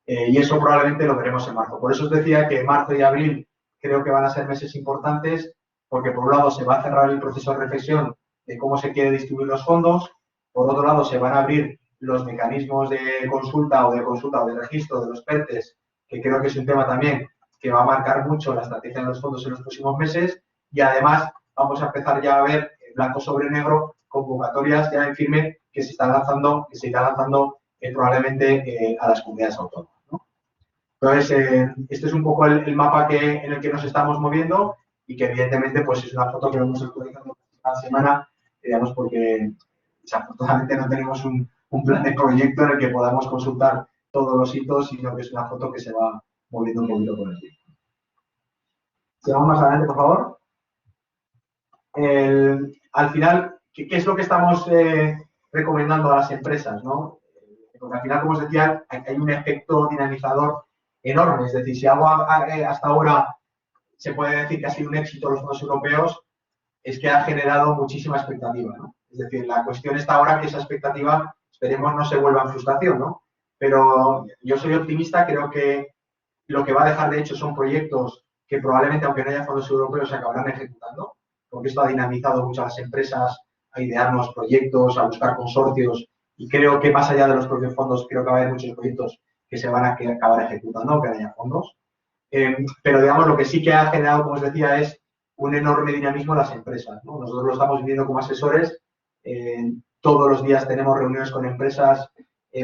Y eso probablemente lo veremos en marzo. Por eso os decía que marzo y abril creo que van a ser meses importantes, porque por un lado se va a cerrar el proceso de reflexión de cómo se quiere distribuir los fondos, por otro lado se van a abrir los mecanismos de consulta o de registro de los PERTEs, que creo que es un tema también que va a marcar mucho la estrategia de los fondos en los próximos meses, y además vamos a empezar ya a ver, blanco sobre negro, convocatorias ya en firme que se irán lanzando probablemente a las comunidades autónomas, ¿no? Entonces, este es un poco el mapa en el que nos estamos moviendo y que evidentemente pues es una foto que vamos actualizando cada semana, digamos, porque desafortunadamente no tenemos un plan de proyecto en el que podamos consultar todos los hitos, sino que es una foto que se va moviendo un poquito con el tiempo. Sigamos más adelante, por favor. Al final, ¿qué es lo que estamos recomendando a las empresas, ¿no? Porque al final, como os decía, hay un efecto dinamizador enorme. Es decir, si algo hasta ahora se puede decir que ha sido un éxito los fondos europeos, es que ha generado muchísima expectativa, ¿no? Es decir, la cuestión está ahora que esa expectativa, esperemos, no se vuelva en frustración, ¿no? Pero yo soy optimista, creo que lo que va a dejar de hecho son proyectos que probablemente, aunque no haya fondos europeos, se acabarán ejecutando, porque esto ha dinamizado mucho a las empresas a idearnos proyectos, a buscar consorcios, y creo que más allá de los propios fondos, creo que va a haber muchos proyectos que se van a acabar ejecutando, aunque no haya fondos. Pero, digamos, lo que sí que ha generado, como os decía, es un enorme dinamismo en las empresas, ¿no? Nosotros lo estamos viviendo como asesores. Todos los días tenemos reuniones con empresas,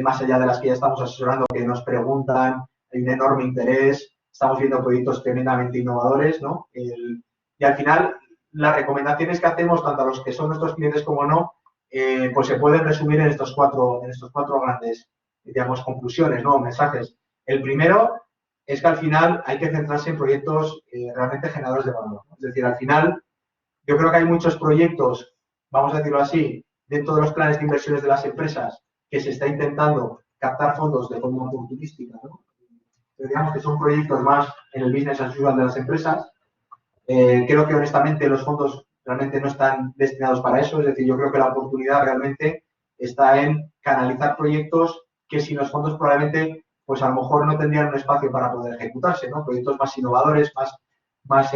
más allá de las que ya estamos asesorando, que nos preguntan, hay un enorme interés, estamos viendo proyectos tremendamente innovadores, ¿no? Y al final, las recomendaciones que hacemos, tanto a los que son nuestros clientes como no, pues se pueden resumir en estos cuatro grandes, digamos, conclusiones, ¿no? Mensajes. El primero es que al final hay que centrarse en proyectos realmente generadores de valor, ¿no? Es decir, al final, yo creo que hay muchos proyectos, vamos a decirlo así, dentro de los planes de inversiones de las empresas, que se está intentando captar fondos de forma oportunística, ¿no? pero digamos que son proyectos más en el business as usual de las empresas. Creo que honestamente los fondos realmente no están destinados para eso, es decir, yo creo que la oportunidad realmente está en canalizar proyectos que sin los fondos probablemente, pues a lo mejor no tendrían un espacio para poder ejecutarse, ¿no? Proyectos más innovadores, más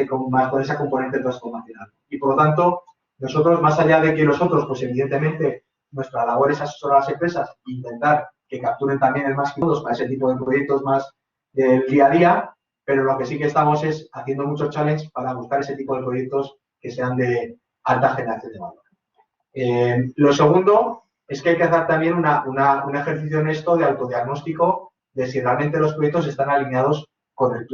con esa componente transformacional. Y por lo tanto, nosotros, más allá de que nosotros, pues evidentemente, nuestra labor es asesorar a las empresas e intentar que capturen también el máximo fondos para ese tipo de proyectos más del día a día, pero lo que sí que estamos es haciendo muchos challenges para buscar ese tipo de proyectos que sean de alta generación de valor. Lo segundo es que hay que hacer también un ejercicio honesto de autodiagnóstico de si realmente los proyectos están alineados con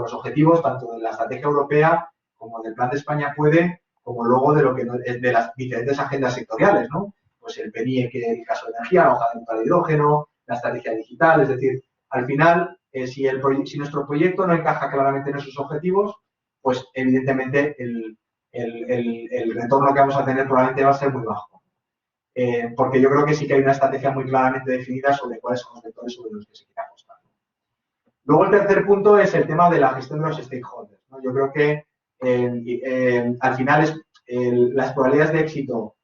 los objetivos tanto de la estrategia europea como del Plan de España Puede, como luego de las diferentes agendas sectoriales, ¿no? Pues el PNIE, que en el caso de energía, la hoja de ruta de hidrógeno, la estrategia digital, es decir, al final, si nuestro proyecto no encaja claramente en esos objetivos, pues evidentemente el retorno que vamos a tener probablemente va a ser muy bajo. Porque yo creo que sí que hay una estrategia muy claramente definida sobre cuáles son los vectores sobre los que se quiere apostar. Luego el tercer punto es el tema de la gestión de los stakeholders, ¿no? Yo creo que al final las probabilidades de éxito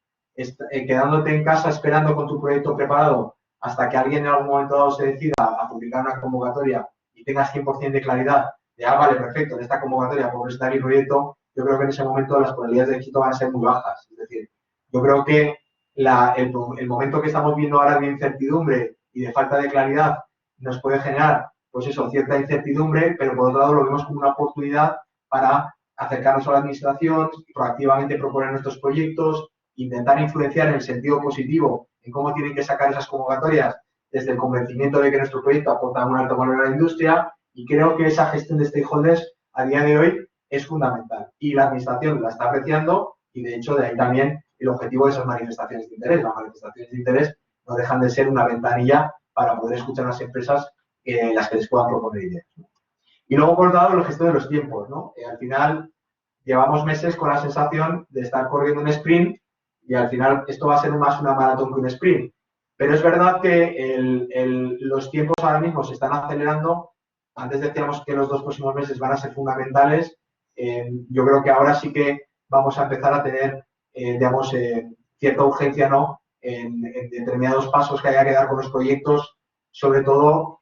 quedándote en casa esperando con tu proyecto preparado hasta que alguien en algún momento dado se decida a publicar una convocatoria y tengas 100% de claridad de, vale, perfecto, en esta convocatoria puedo presentar mi proyecto, yo creo que en ese momento las probabilidades de éxito van a ser muy bajas. Es decir, yo creo que el momento que estamos viendo ahora de incertidumbre y de falta de claridad nos puede generar, pues eso, cierta incertidumbre, pero por otro lado lo vemos como una oportunidad para acercarnos a la administración, proactivamente proponer nuestros proyectos, intentar influenciar en el sentido positivo en cómo tienen que sacar esas convocatorias desde el convencimiento de que nuestro proyecto aporta un alto valor a la industria, y creo que esa gestión de stakeholders a día de hoy es fundamental. Y la administración la está apreciando y, de hecho, de ahí también el objetivo de esas manifestaciones de interés. Las manifestaciones de interés no dejan de ser una ventanilla para poder escuchar a las empresas las que les puedan proponer ideas, ¿no? Y luego, por otro lado, la gestión de los tiempos, ¿no? Al final, llevamos meses con la sensación de estar corriendo un sprint y al final esto va a ser más una maratón que un sprint. Pero es verdad que los tiempos ahora mismo se están acelerando. Antes decíamos que los 2 próximos meses van a ser fundamentales. Yo creo que ahora sí que vamos a empezar a tener, digamos, cierta urgencia, ¿no?, en determinados pasos que haya que dar con los proyectos, sobre todo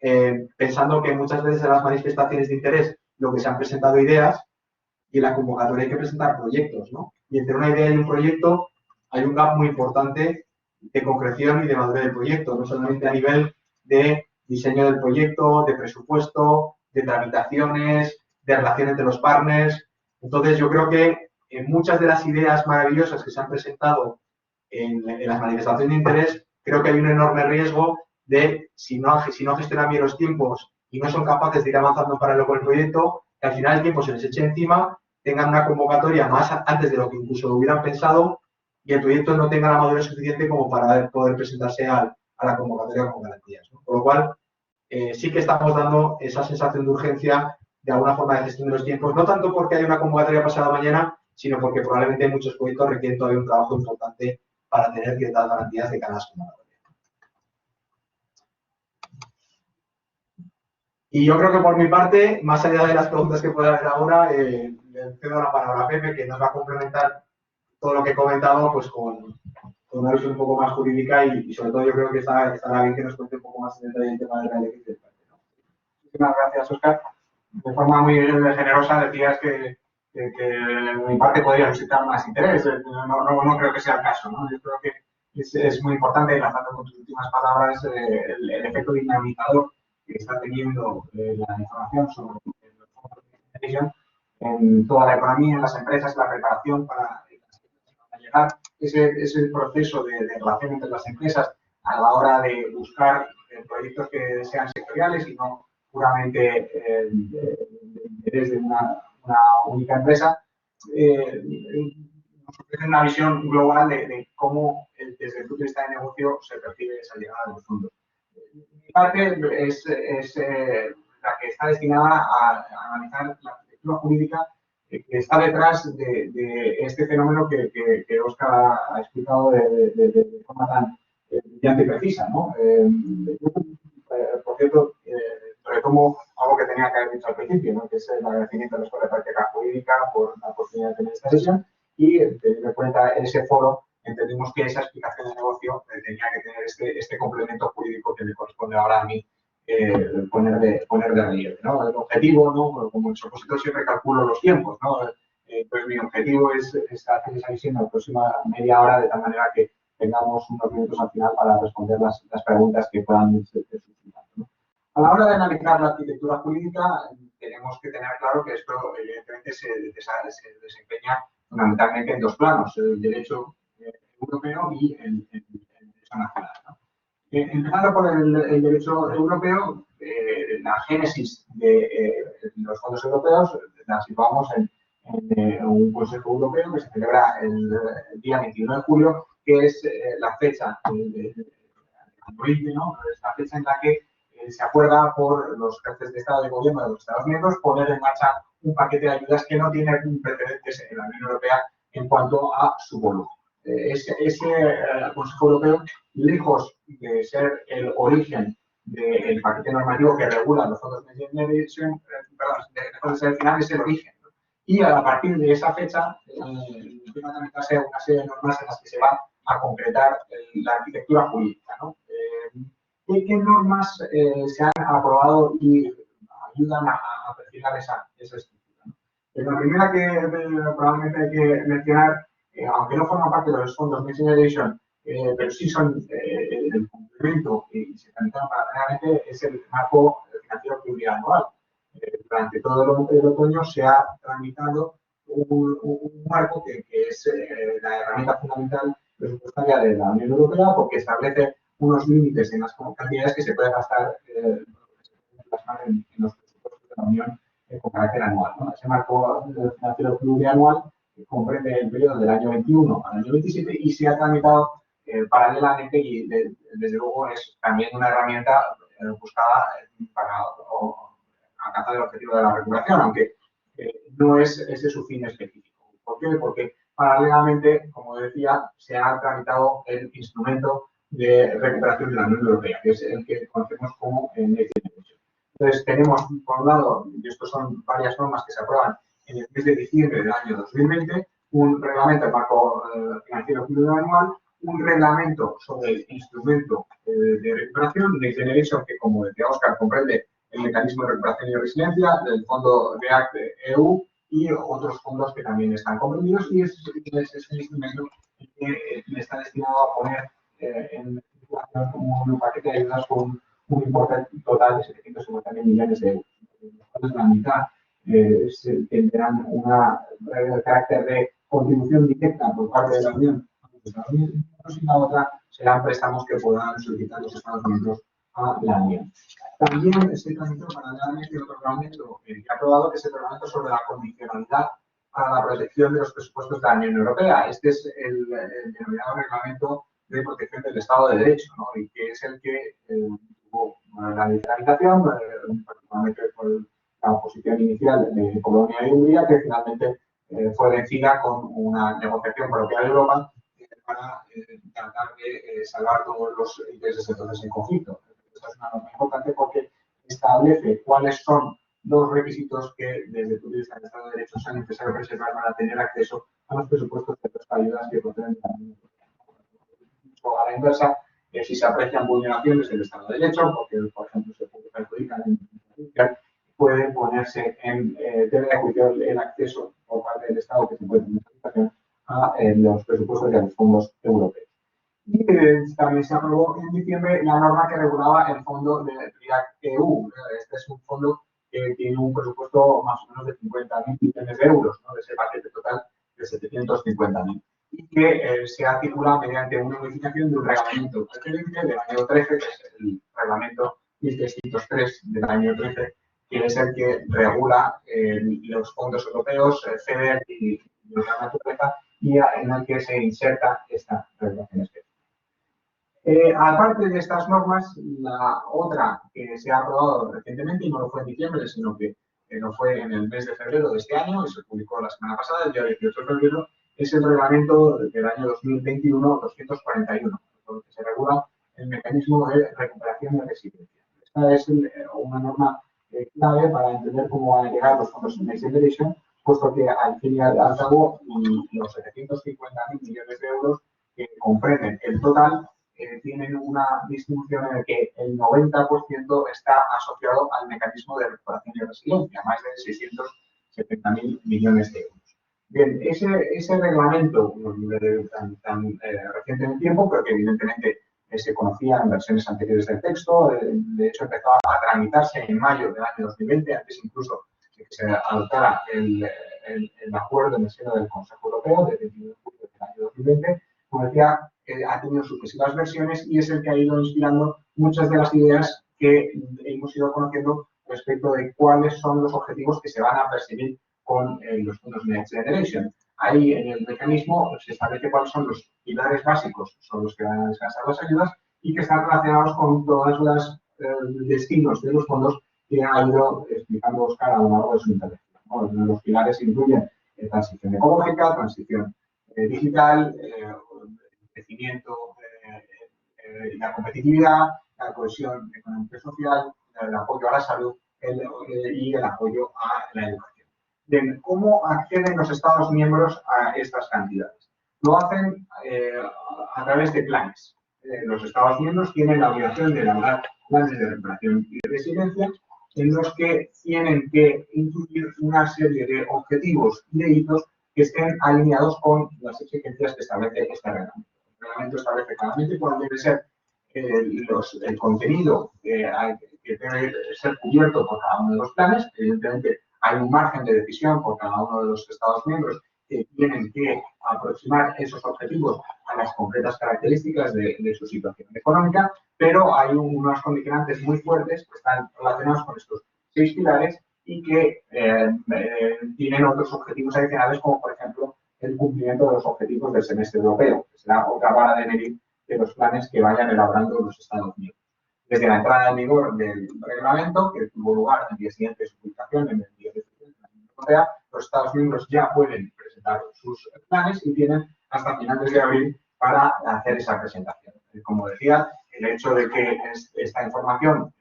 pensando que muchas veces en las manifestaciones de interés lo que se han presentado ideas y en la convocatoria hay que presentar proyectos, ¿no? Y entre una idea y un proyecto hay un gap muy importante de concreción y de madurez del proyecto, no solamente a nivel de diseño del proyecto, de presupuesto, de tramitaciones, de relación entre los partners. Entonces, yo creo que muchas de las ideas maravillosas que se han presentado en las manifestaciones de interés, creo que hay un enorme riesgo de, si no gestionan bien los tiempos y no son capaces de ir avanzando en paralelo con el proyecto, que al final el tiempo se les eche encima, tengan una convocatoria más antes de lo que incluso lo hubieran pensado y el proyecto no tenga la madurez suficiente como para poder presentarse a la convocatoria con garantías, ¿no? Por lo cual, sí que estamos dando esa sensación de urgencia de alguna forma de gestión de los tiempos, no tanto porque haya una convocatoria pasada mañana, sino porque probablemente muchos proyectos requieren todavía un trabajo importante para tener ciertas garantías de cara a las convocatorias. Y yo creo que por mi parte, más allá de las preguntas que pueda haber ahora, le cedo la palabra a Pepe, que nos va a complementar todo lo que he comentado, pues con una visión un poco más jurídica y sobre todo yo creo que estará bien que nos cuente un poco más en detalle el tema del Real Decreto. Muchísimas gracias, Óscar. De forma muy generosa decías que de mi parte podría suscitar más interés. No creo que sea el caso, ¿no? Yo creo que es muy importante, enlazando con tus últimas palabras, el efecto dinamizador que está teniendo la información sobre los fondos de inversión en toda la economía, en las empresas, la preparación para llegar, ese proceso de relación entre las empresas a la hora de buscar proyectos que sean sectoriales y no puramente de interés de una única empresa, nos ofrece una visión global de cómo desde el punto de vista de negocio se percibe esa llegada de los fondos. Mi parte es la que está destinada a analizar la arquitectura jurídica que está detrás de este fenómeno que Óscar ha explicado de forma tan brillante y precisa, ¿no? Por cierto, retomo algo que tenía que haber dicho al principio, ¿no? Que es el agradecimiento a la Escuela de Práctica Jurídica por la oportunidad de tener esta sesión y, teniendo en cuenta en ese foro, entendimos que esa explicación de negocio tenía que tener este complemento jurídico que me corresponde ahora a mí poner de relieve, ¿no? El objetivo, ¿no? Como en su opositor siempre calculo los tiempos, ¿no? Pues mi objetivo es hacer esa visión en la próxima media hora de tal manera que tengamos unos minutos al final para responder las preguntas que puedan ser suscitadas, ¿no? A la hora de analizar la arquitectura jurídica, tenemos que tener claro que esto, evidentemente, se desempeña fundamentalmente en dos planos, el derecho europeo y el derecho nacional, ¿no? Empezando por el derecho europeo, la génesis de los fondos europeos la situamos en un Consejo Europeo que se celebra el día 21 de julio, que es la fecha ¿no? Es la fecha en la que se acuerda por los jefes de Estado y Gobierno de los Estados miembros poner en marcha un paquete de ayudas que no tiene precedentes en la Unión Europea en cuanto a su volumen. Ese Consejo Europeo, lejos de ser el origen del paquete normativo que regula los fondos Next Generation, al final es el origen, ¿no? Y a partir de esa fecha empiezan a tramitarse una serie de normas en las que se va a concretar la arquitectura jurídica, ¿no? ¿Qué normas se han aprobado y ayudan a perfilar esa estructura, ¿no? La primera que probablemente hay que mencionar, aunque no forma parte de los fondos Next Generation, pero sí son el complemento y se tramitaron paralelamente, es el marco financiero plurianual. Durante todo el otoño se ha tramitado un marco que es la herramienta fundamental presupuestaria de la Unión Europea, porque establece unos límites en las cantidades que se puede gastar en los presupuestos de la Unión con carácter anual, ¿no? Ese marco financiero plurianual comprende el periodo del año 21 al año 27 y se ha tramitado paralelamente y desde luego es también una herramienta buscada para alcanzar el objetivo de la regulación, aunque no es ese su fin específico. ¿Por qué? Porque paralelamente, como decía, se ha tramitado el instrumento de recuperación de la Unión Europea, que es el que conocemos como Next Generation. Entonces, tenemos, por un lado, y estos son varias normas que se aprueban en el mes de diciembre del año 2020, un reglamento de marco financiero plurianual, un reglamento sobre el instrumento de recuperación, Next Generation, que, como decía Óscar, comprende el mecanismo de recuperación y resiliencia, del fondo REACT EU y otros fondos que también están comprendidos, y es el instrumento que está destinado a poner en circulación un paquete de ayudas con un importe total de 750.000 millones de euros. La mitad tendrán un carácter de contribución directa por parte de la Unión y la otra serán préstamos que podrán solicitar los Estados miembros a la Unión. También se tramitó paralelamente otro reglamento que ha aprobado, que es el reglamento sobre la condicionalidad para la protección de los presupuestos de la Unión Europea. Este es el denominado reglamento de protección del Estado de Derecho, ¿no? Y que es el que tuvo la digitalización, particularmente por la oposición inicial de Polonia y Hungría, que finalmente fue vencida con una negociación propia de Europa para tratar de salvar todos los intereses entonces en conflicto. Esta es una norma importante porque establece cuáles son los requisitos que desde el punto de vista del Estado de Derecho son necesarios preservar para tener acceso a los presupuestos de las ayudas que proceden de la Unión Europea. A la inversa, si se aprecian vulneraciones del Estado de Derecho, porque, por ejemplo, se puede perjudicar puede ponerse en tela de juicio el acceso por parte del Estado que se puede tener en situación a los presupuestos de los fondos europeos. Y también se aprobó en diciembre la norma que regulaba el fondo de REACT EU. Este es un fondo que tiene un presupuesto más o menos de 50.000 millones de euros, ¿no? De ese paquete total de 750.000. Y que se articula mediante una modificación de un reglamento precedente del año 13, que es el reglamento 1303 del año 13, que es el que regula los fondos europeos, FEDER y de otra naturaleza, y en el que se inserta esta regulación especial. Aparte de estas normas, la otra que se ha aprobado recientemente, y no lo fue en diciembre, sino que lo fue en el mes de febrero de este año, y se publicó la semana pasada, el día 18 de febrero, es el reglamento del año 2021-241, por el que se regula el mecanismo de recuperación y resiliencia. Esta es una norma clave para entender cómo van a llegar los fondos Next Generation, puesto que al fin y al cabo los 750.000 millones de euros que comprenden el total tienen una distribución en la que el 90% está asociado al mecanismo de recuperación y resiliencia, más de 670.000 millones de euros. Bien, ese reglamento tan reciente en el tiempo, pero que evidentemente se conocía en versiones anteriores del texto, de hecho empezó a tramitarse en mayo del año 2020, antes incluso de que se adoptara el acuerdo en el seno del Consejo Europeo del 21 de julio del año 2020, como decía, ha tenido sucesivas versiones y es el que ha ido inspirando muchas de las ideas que hemos ido conociendo respecto de cuáles son los objetivos que se van a perseguir con los fondos Next Generation. Ahí en el mecanismo se establece cuáles son los pilares básicos sobre los que van a descansar las ayudas y que están relacionados con todos los destinos de los fondos que ha ido explicando Óscar a lo largo de su intervención. ¿No? Los pilares incluyen transición ecológica, transición digital, crecimiento, la competitividad, la cohesión económica y social, el apoyo a la salud y el apoyo a la educación. Bien, ¿cómo acceden los Estados miembros a estas cantidades? Lo hacen a través de planes. Los Estados miembros tienen la obligación de elaborar planes de recuperación y resiliencia en los que tienen que incluir una serie de objetivos y de hitos que estén alineados con las exigencias que establece este reglamento. El reglamento establece claramente cuál debe ser el contenido que debe ser cubierto por cada uno de los planes. Evidentemente, hay un margen de decisión por cada uno de los Estados miembros que tienen que aproximar esos objetivos a las concretas características de su situación económica, pero hay unos condicionantes muy fuertes que están relacionados con estos 6 pilares y que tienen otros objetivos adicionales, como por ejemplo el cumplimiento de los objetivos del semestre europeo, que será otra vara de medir de los planes que vayan elaborando los Estados miembros. Desde la entrada en vigor del reglamento, que tuvo lugar el día siguiente de su publicación en el día de la Unión Europea, los Estados miembros ya pueden presentar sus planes y tienen hasta finales de abril para hacer esa presentación. Como decía, el hecho de que esta información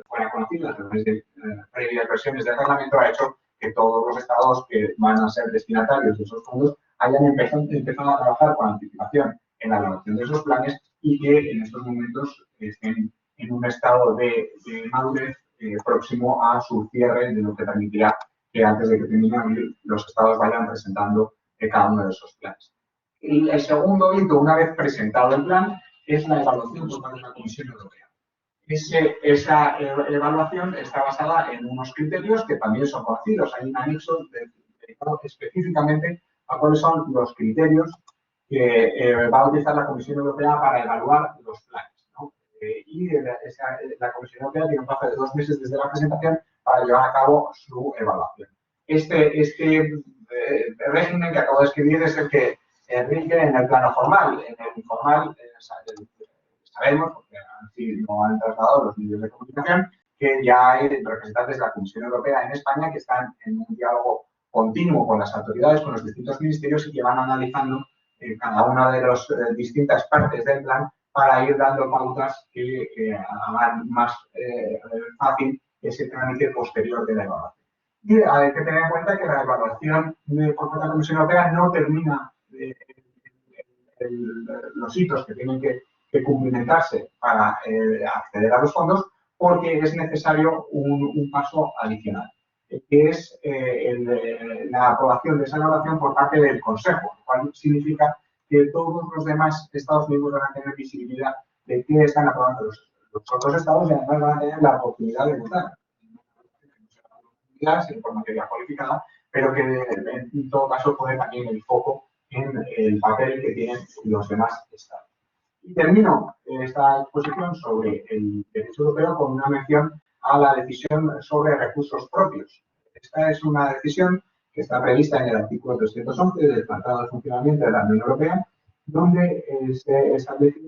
fuera conocida a través de previas versiones del reglamento ha hecho que todos los estados que van a ser destinatarios de esos fondos hayan empezado a trabajar con anticipación en la elaboración de esos planes y que en estos momentos estén en un estado de madurez próximo a su cierre, de lo que permitirá que antes de que termine abril los estados vayan presentando cada uno de esos planes. Y el segundo hito, una vez presentado el plan, es la evaluación por parte de la Comisión Europea. Esa evaluación está basada en unos criterios que también son conocidos. Hay un anexo dedicado específicamente a cuáles son los criterios que va a utilizar la Comisión Europea para evaluar los planes, ¿no? Y la Comisión Europea tiene un plazo de 2 meses desde la presentación para llevar a cabo su evaluación. Este régimen que acabo de escribir es el que rige en el plano formal. En el informal sabemos, porque así lo han trasladado los medios de comunicación, que ya hay representantes de la Comisión Europea en España que están en un diálogo continuo con las autoridades, con los distintos ministerios y que van analizando cada una de las distintas partes del plan para ir dando pautas que hagan más fácil ese trámite posterior de la evaluación. Y hay que tener en cuenta que la evaluación por parte de la Comisión Europea no termina los hitos que tienen que cumplimentarse para acceder a los fondos, porque es necesario un paso adicional, que es la aprobación de esa evaluación por parte del Consejo, lo cual significa que todos los demás Estados miembros van a tener visibilidad de qué están aprobando los otros Estados y además van a tener la oportunidad de votar. En forma teoría cualificada, pero que en todo caso pone también el foco en el papel que tienen los demás Estados. Y termino esta exposición sobre el derecho europeo con una mención a la decisión sobre recursos propios. Esta es una decisión que está prevista en el artículo 311 del Tratado de Funcionamiento de la Unión Europea, donde se establece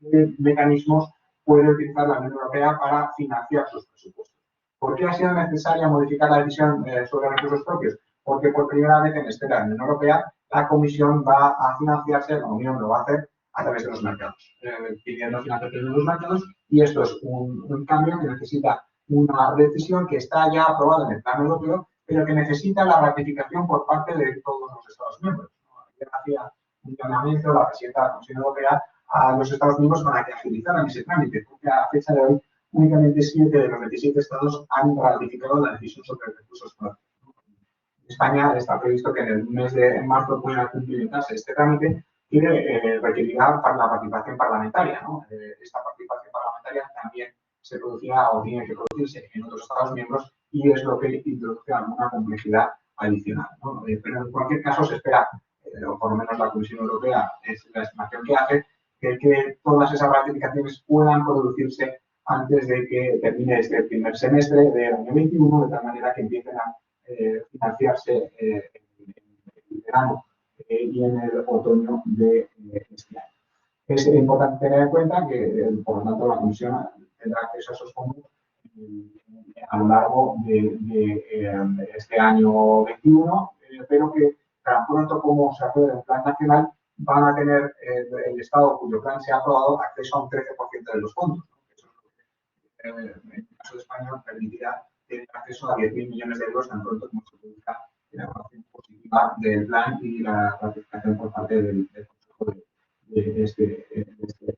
qué mecanismos puede utilizar la Unión Europea para financiar sus presupuestos. ¿Por qué ha sido necesaria modificar la decisión sobre recursos propios? Porque por primera vez en la historia de la Unión Europea la Comisión va a financiarse, la Unión lo va a hacer, a través de los mercados, pidiendo financiación de los mercados, y esto es un cambio que necesita una decisión que está ya aprobada en el plano europeo, pero que necesita la ratificación por parte de todos los Estados miembros. Ayer hacía un llamamiento la presidenta de la Comisión Europea a los Estados miembros para que agilizaran ese trámite, porque a fecha de hoy únicamente 7 de los 27 estados han ratificado la decisión sobre recursos propios. En España está previsto que en el mes de marzo pueda cumplimentarse este trámite y requerirá para la participación parlamentaria, ¿no? Esta participación parlamentaria también se producirá o tiene que producirse en otros Estados miembros y es lo que introduce alguna complejidad adicional, ¿no? Pero en cualquier caso se espera, o por lo menos la Comisión Europea es la estimación que hace, que todas esas ratificaciones puedan producirse antes de que termine este primer semestre del año 21, de tal manera que empiecen a financiarse en el verano y en el otoño de este año. Es importante tener en cuenta que, por lo tanto, la Comisión tendrá acceso a esos fondos a lo largo de este año 21, pero que tan pronto como se apruebe el plan nacional, van a tener el Estado cuyo plan se ha aprobado acceso a un 13% de los fondos, ¿no? Eso es lo que, en el caso de España, permitirá tener acceso a 10.000 millones de euros tan pronto como se produzca la aprobación positiva del plan y la ratificación por parte del Consejo de este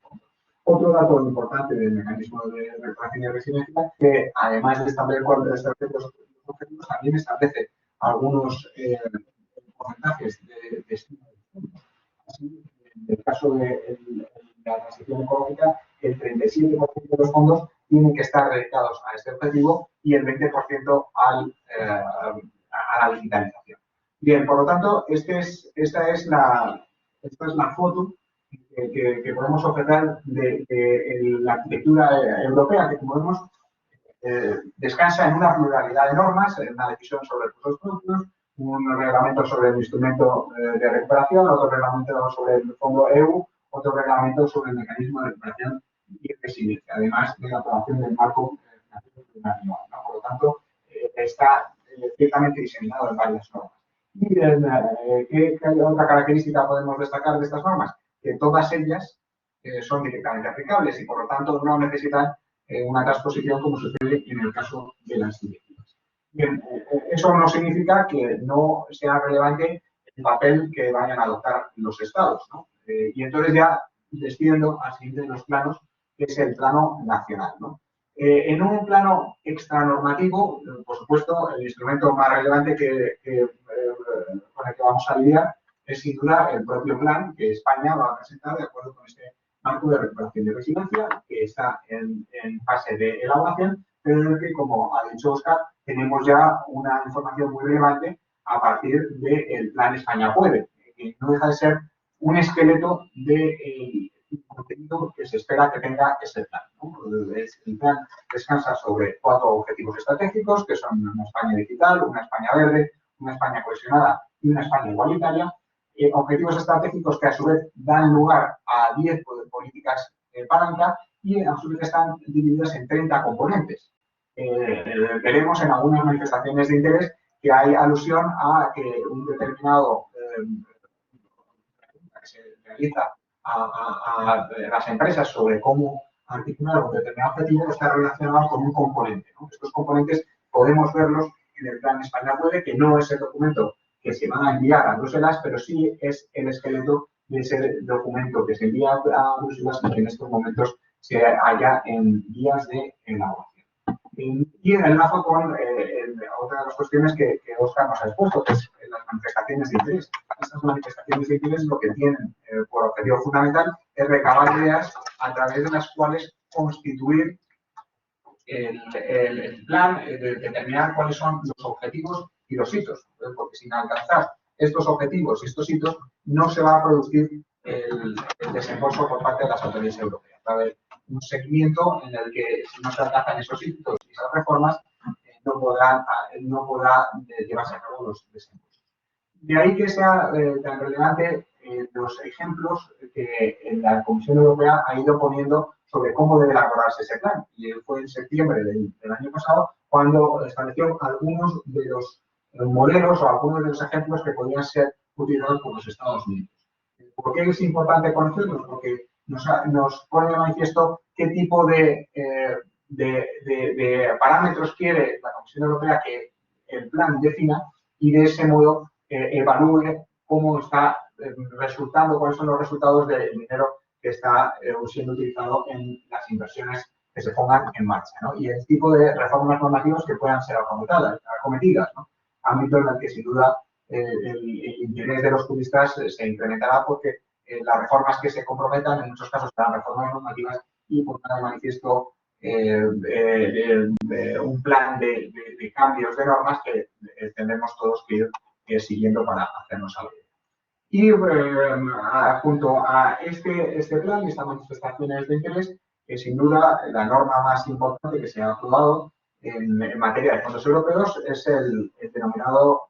fondo. Otro dato importante del mecanismo de recuperación y resiliencia, que además de establecer los objetivos, también establece algunos porcentajes de destino de fondos. Así, en el caso de la transición ecológica, el 37% de los fondos tienen que estar dedicados a este objetivo y el 20% a la digitalización. Bien, por lo tanto, esta es la foto que podemos ofrecer de la arquitectura europea, que como vemos descansa en una pluralidad de normas, en una decisión sobre recursos propios, un reglamento sobre el instrumento de recuperación, otro reglamento sobre el fondo EU, otro reglamento sobre el mecanismo de recuperación y resiliencia, además de la aprobación del marco financiero plurianual, ¿no? Por lo tanto, está ciertamente diseminado en varias normas. ¿Y qué otra característica podemos destacar de estas normas? Que todas ellas son directamente aplicables y, por lo tanto, no necesitan una transposición como sucede en el caso de las directivas. Bien, eso no significa que no sea relevante el papel que vayan a adoptar los estados, ¿no? Y entonces ya desciendo al siguiente de los planos, que es el plano nacional, ¿no? En un plano extranormativo, por supuesto, el instrumento más relevante con el que vamos a lidiar es sin duda el propio plan que España va a presentar de acuerdo con este marco de recuperación y resiliencia, que está en fase de elaboración, pero en el que, como ha dicho Óscar, tenemos ya una información muy relevante a partir del plan España Puede, que no deja de ser un esqueleto de contenido que se espera que tenga este plan, ¿no? El plan descansa sobre 4 objetivos estratégicos, que son una España digital, una España verde, una España cohesionada y una España igualitaria. Objetivos estratégicos que a su vez dan lugar a 10 políticas palanca y a su vez están divididas en 30 componentes. Veremos en algunas manifestaciones de interés que hay alusión a que un determinado que se realiza a las empresas sobre cómo articular un determinado objetivo está relacionado con un componente, ¿no? Estos componentes podemos verlos en el plan España Puede, que no es el documento que se van a enviar a Bruselas, pero sí es el esqueleto de ese documento que se envía a Bruselas y que en estos momentos se halla en vías de elaboración. Y en enlazo con otra de las cuestiones que Óscar nos ha expuesto, que es las manifestaciones de interés. Estas manifestaciones de interés lo que tienen por objetivo fundamental es recabar ideas a través de las cuales constituir el plan, determinar cuáles son los objetivos y los hitos, porque sin alcanzar estos objetivos y estos hitos no se va a producir el desembolso por parte de las autoridades europeas. Va a haber un seguimiento en el que si no se alcanzan esos hitos y esas reformas, no podrá llevarse a cabo los desembolsos. De ahí que sea tan relevante los ejemplos que la Comisión Europea ha ido poniendo sobre cómo debe elaborarse ese plan. Y fue en septiembre del año pasado cuando estableció algunos de los modelos o algunos de los ejemplos que podían ser utilizados por los Estados miembros. ¿Por qué es importante conocerlos? Porque nos pone de manifiesto qué tipo de parámetros quiere la Comisión Europea que el plan defina y de ese modo evalúe cómo está resultando, cuáles son los resultados del dinero que está siendo utilizado en las inversiones que se pongan en marcha, ¿no? Y el tipo de reformas normativas que puedan ser acometidas, ¿no? Ámbito en el que sin duda el interés de los juristas se incrementará porque las reformas que se comprometan en muchos casos serán reformas normativas y pondrán de manifiesto un plan de cambios de normas que tendremos todos que ir siguiendo para hacernos algo. Y junto a este plan y estas manifestaciones de interés, sin duda la norma más importante que se ha aprobado en materia de fondos europeos es el denominado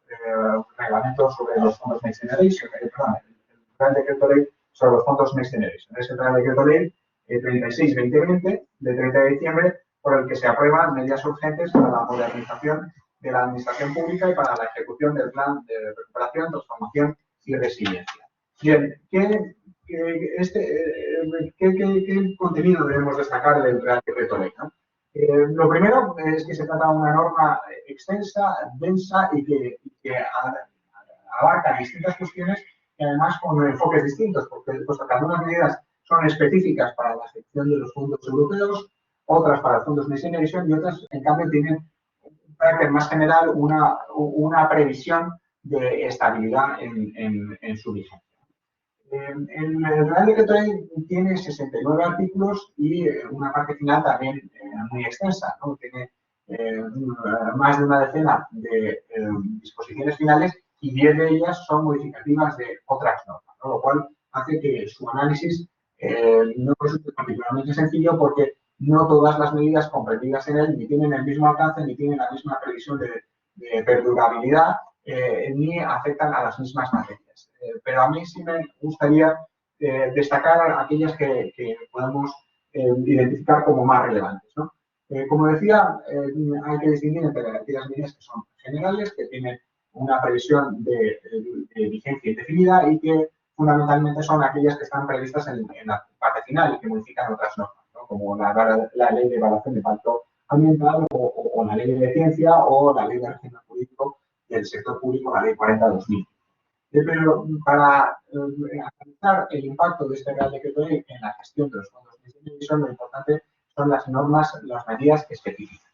reglamento sobre los fondos Next Generation, el Real Decreto Ley sobre los fondos Next Generation. Es el Real Decreto Ley 36-2020 de 30 de diciembre por el que se aprueban medidas urgentes para la modernización de la administración pública y para la ejecución del plan de recuperación, transformación y resiliencia. Bien, ¿qué contenido debemos destacar del Real Decreto Ley, ¿no? Lo primero es que se trata de una norma extensa, densa y que abarca distintas cuestiones y además con enfoques distintos, porque puesto que algunas medidas son específicas para la gestión de los fondos europeos, otras para los fondos Next Generation y otras, en cambio, tienen un carácter más general, una previsión de estabilidad en su vigencia. El Real Decreto Ley tiene 69 artículos y una parte final también muy extensa, ¿no? Tiene más de una decena de disposiciones finales y 10 de ellas son modificativas de otras normas, ¿no? Lo cual hace que su análisis no resulte particularmente sencillo porque no todas las medidas comprendidas en él ni tienen el mismo alcance ni tienen la misma previsión de perdurabilidad ni afectan a las mismas materias. Pero a mí sí me gustaría destacar aquellas que podemos identificar como más relevantes, ¿no? Como decía, hay que distinguir entre aquellas medidas que son generales, que tienen una previsión de vigencia indefinida y que fundamentalmente son aquellas que están previstas en la parte final y que modifican otras normas, ¿no? Como la ley de evaluación de impacto ambiental o la ley de ciencia o la ley de régimen jurídico del sector público, la ley 40/2000. Pero para analizar el impacto de este Real Decreto Ley en la gestión de los fondos de inversión, lo importante son las normas, las medidas específicas.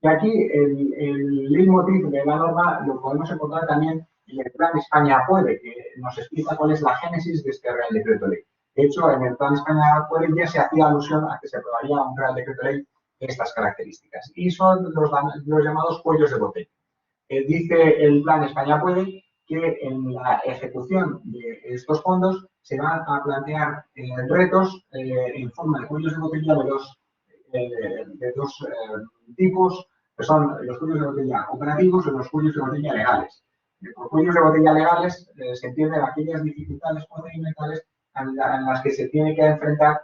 Y aquí el leitmotiv de la norma lo podemos encontrar también en el Plan España Puede, que nos explica cuál es la génesis de este Real Decreto Ley. De hecho, en el Plan España Puede ya se hacía alusión a que se aprobaría un Real Decreto Ley de estas características. Y son los llamados cuellos de botella. Dice el Plan España Puede que en la ejecución de estos fondos se van a plantear retos en forma de cuellos de botella de dos tipos, que son los cuellos de botella operativos y los cuellos de botella legales. Por cuellos de botella legales se entienden aquellas dificultades procedimentales en las que se tiene que enfrentar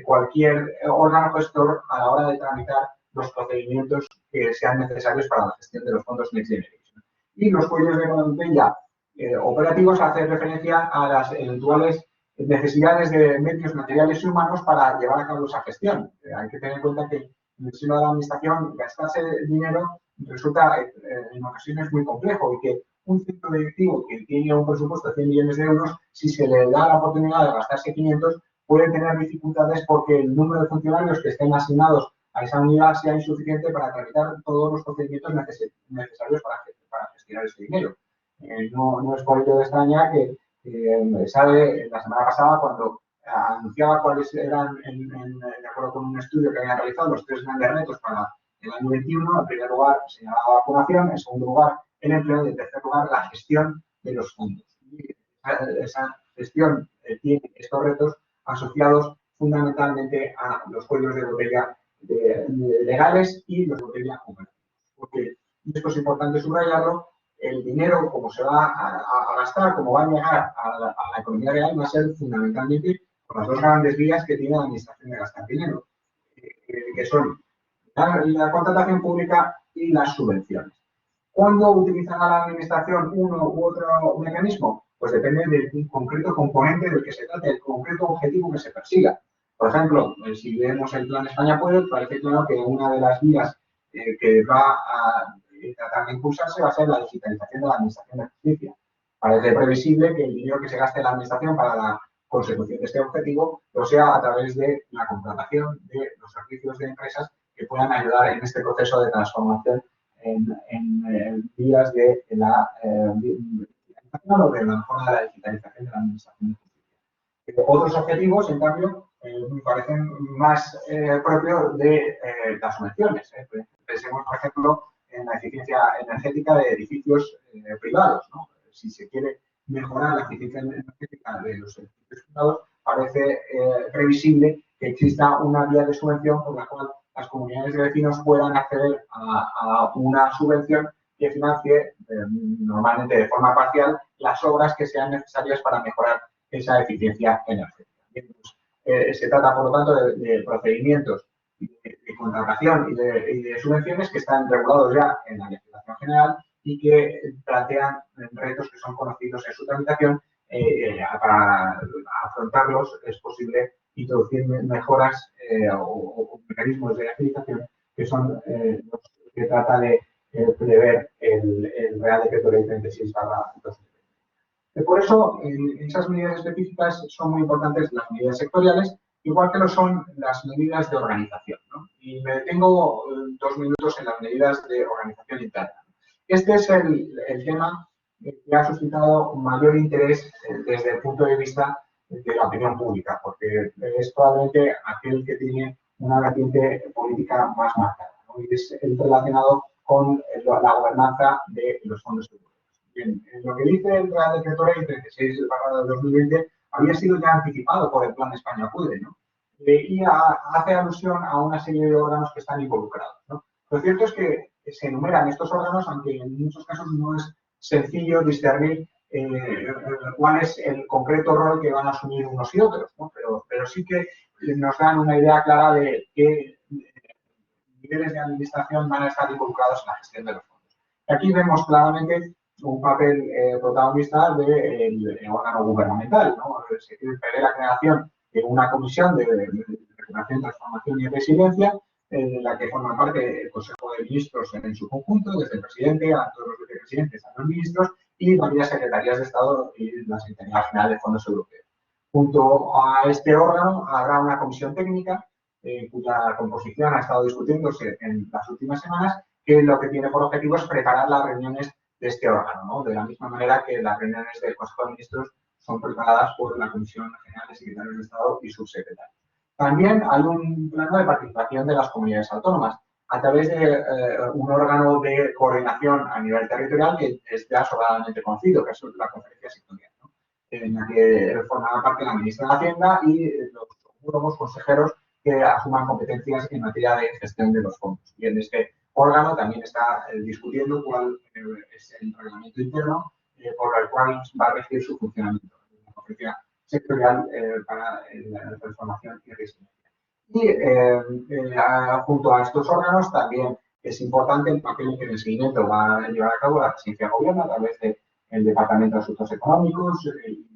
cualquier órgano gestor a la hora de tramitar los procedimientos que sean necesarios para la gestión de los fondos Next Generation. Y los cuellos de botella operativos hacen referencia a las eventuales necesidades de medios materiales y humanos para llevar a cabo esa gestión. Hay que tener en cuenta que en el seno de la administración gastarse dinero resulta en ocasiones muy complejo y que un centro directivo que tiene un presupuesto de 100 millones de euros, si se le da la oportunidad de gastarse 500, puede tener dificultades porque el número de funcionarios que estén asignados a esa unidad sea insuficiente para tramitar todos los procedimientos necesarios para gestionar ese dinero. No es por ello de extrañar que sabe la semana pasada cuando anunciaba cuáles eran, de acuerdo con un estudio que habían realizado, los 3 grandes retos para el año 21. En primer lugar, señalaba la vacunación, en segundo lugar, el empleo y en tercer lugar, la gestión de los fondos. Y esa gestión tiene estos retos asociados fundamentalmente a los cuellos de botella legales y los de botella operativos. Porque, y esto es importante subrayarlo, el dinero, como se va a gastar, como va a llegar a la economía real, va a ser fundamentalmente por las dos grandes vías que tiene la administración de gastar dinero, que son la contratación pública y las subvenciones. ¿Cuándo utilizará la Administración uno u otro mecanismo? Pues depende del concreto componente del que se trate, el concreto objetivo que se persiga. Por ejemplo, si vemos el Plan España Puede, parece claro que una de las vías que va a tratar de impulsarse va a ser la digitalización de la Administración de Justicia. Parece previsible que el dinero que se gaste en la Administración para la consecución de este objetivo lo sea a través de la contratación de los servicios de empresas que puedan ayudar en este proceso de transformación en vías de la digitalización o de la mejora de la digitalización de la Administración de Justicia. Otros objetivos, en cambio, me parecen más propios de las subvenciones. Pensemos, por ejemplo, en la eficiencia energética de edificios privados, ¿no? Si se quiere mejorar la eficiencia energética de los edificios privados, parece previsible que exista una vía de subvención por la cual las comunidades de vecinos puedan acceder a una subvención que financie, normalmente de forma parcial, las obras que sean necesarias para mejorar esa eficiencia energética. Bien, pues, se trata, por lo tanto, de procedimientos de contratación y de subvenciones que están regulados ya en la legislación general y que plantean retos que son conocidos en su tramitación. Para afrontarlos es posible introducir mejoras o mecanismos de agilización que son los que trata de prever el Real Decreto Ley 36/2020. Por eso, en esas medidas específicas son muy importantes las medidas sectoriales, igual que lo son las medidas de organización, ¿no? Y me detengo 2 minutos en las medidas de organización interna. Este es el tema que ha suscitado mayor interés desde el punto de vista de la opinión pública, porque es probablemente aquel que tiene una vertiente política más marcada, ¿no? Y es el relacionado con la gobernanza de los fondos europeos. Bien, lo que dice el Real Decreto Ley 36/2020 había sido ya anticipado por el Plan España Puede, ¿no? Y hace alusión a una serie de órganos que están involucrados, ¿no? Lo cierto es que se enumeran estos órganos, aunque en muchos casos no es sencillo discernir cuál es el concreto rol que van a asumir unos y otros, ¿no? Pero sí que nos dan una idea clara de qué niveles de administración van a estar involucrados en la gestión de los fondos. Aquí vemos claramente un papel protagonista del órgano gubernamental, ¿no? Se prevé la creación de una comisión de recuperación, transformación y resiliencia, en la que forman parte el Consejo de Ministros en su conjunto, desde el presidente a todos los vicepresidentes, a los ministros y varias secretarías de Estado y la Secretaría General de Fondos Europeos. Junto a este órgano habrá una comisión técnica cuya composición ha estado discutiéndose en las últimas semanas, que lo que tiene por objetivo es preparar las reuniones de este órgano, ¿no? De la misma manera que las reuniones del Consejo de Ministros son preparadas por la Comisión General de Secretarios de Estado y subsecretarios. También hay un plano de participación de las comunidades autónomas a través de un órgano de coordinación a nivel territorial que es ya sobradamente conocido, que es la Conferencia Sectorial, ¿no? En la que formará parte la ministra de Hacienda y los nuevos consejeros que asuman competencias en materia de gestión de los fondos. Y en este órgano también está discutiendo cuál es el reglamento interno por el cual va a regir su funcionamiento, la conferencia sectorial para la transformación y resiliencia. Y junto a estos órganos también es importante el papel que en el seguimiento va a llevar a cabo la presidencia de gobierno a través del Departamento de Asuntos Económicos y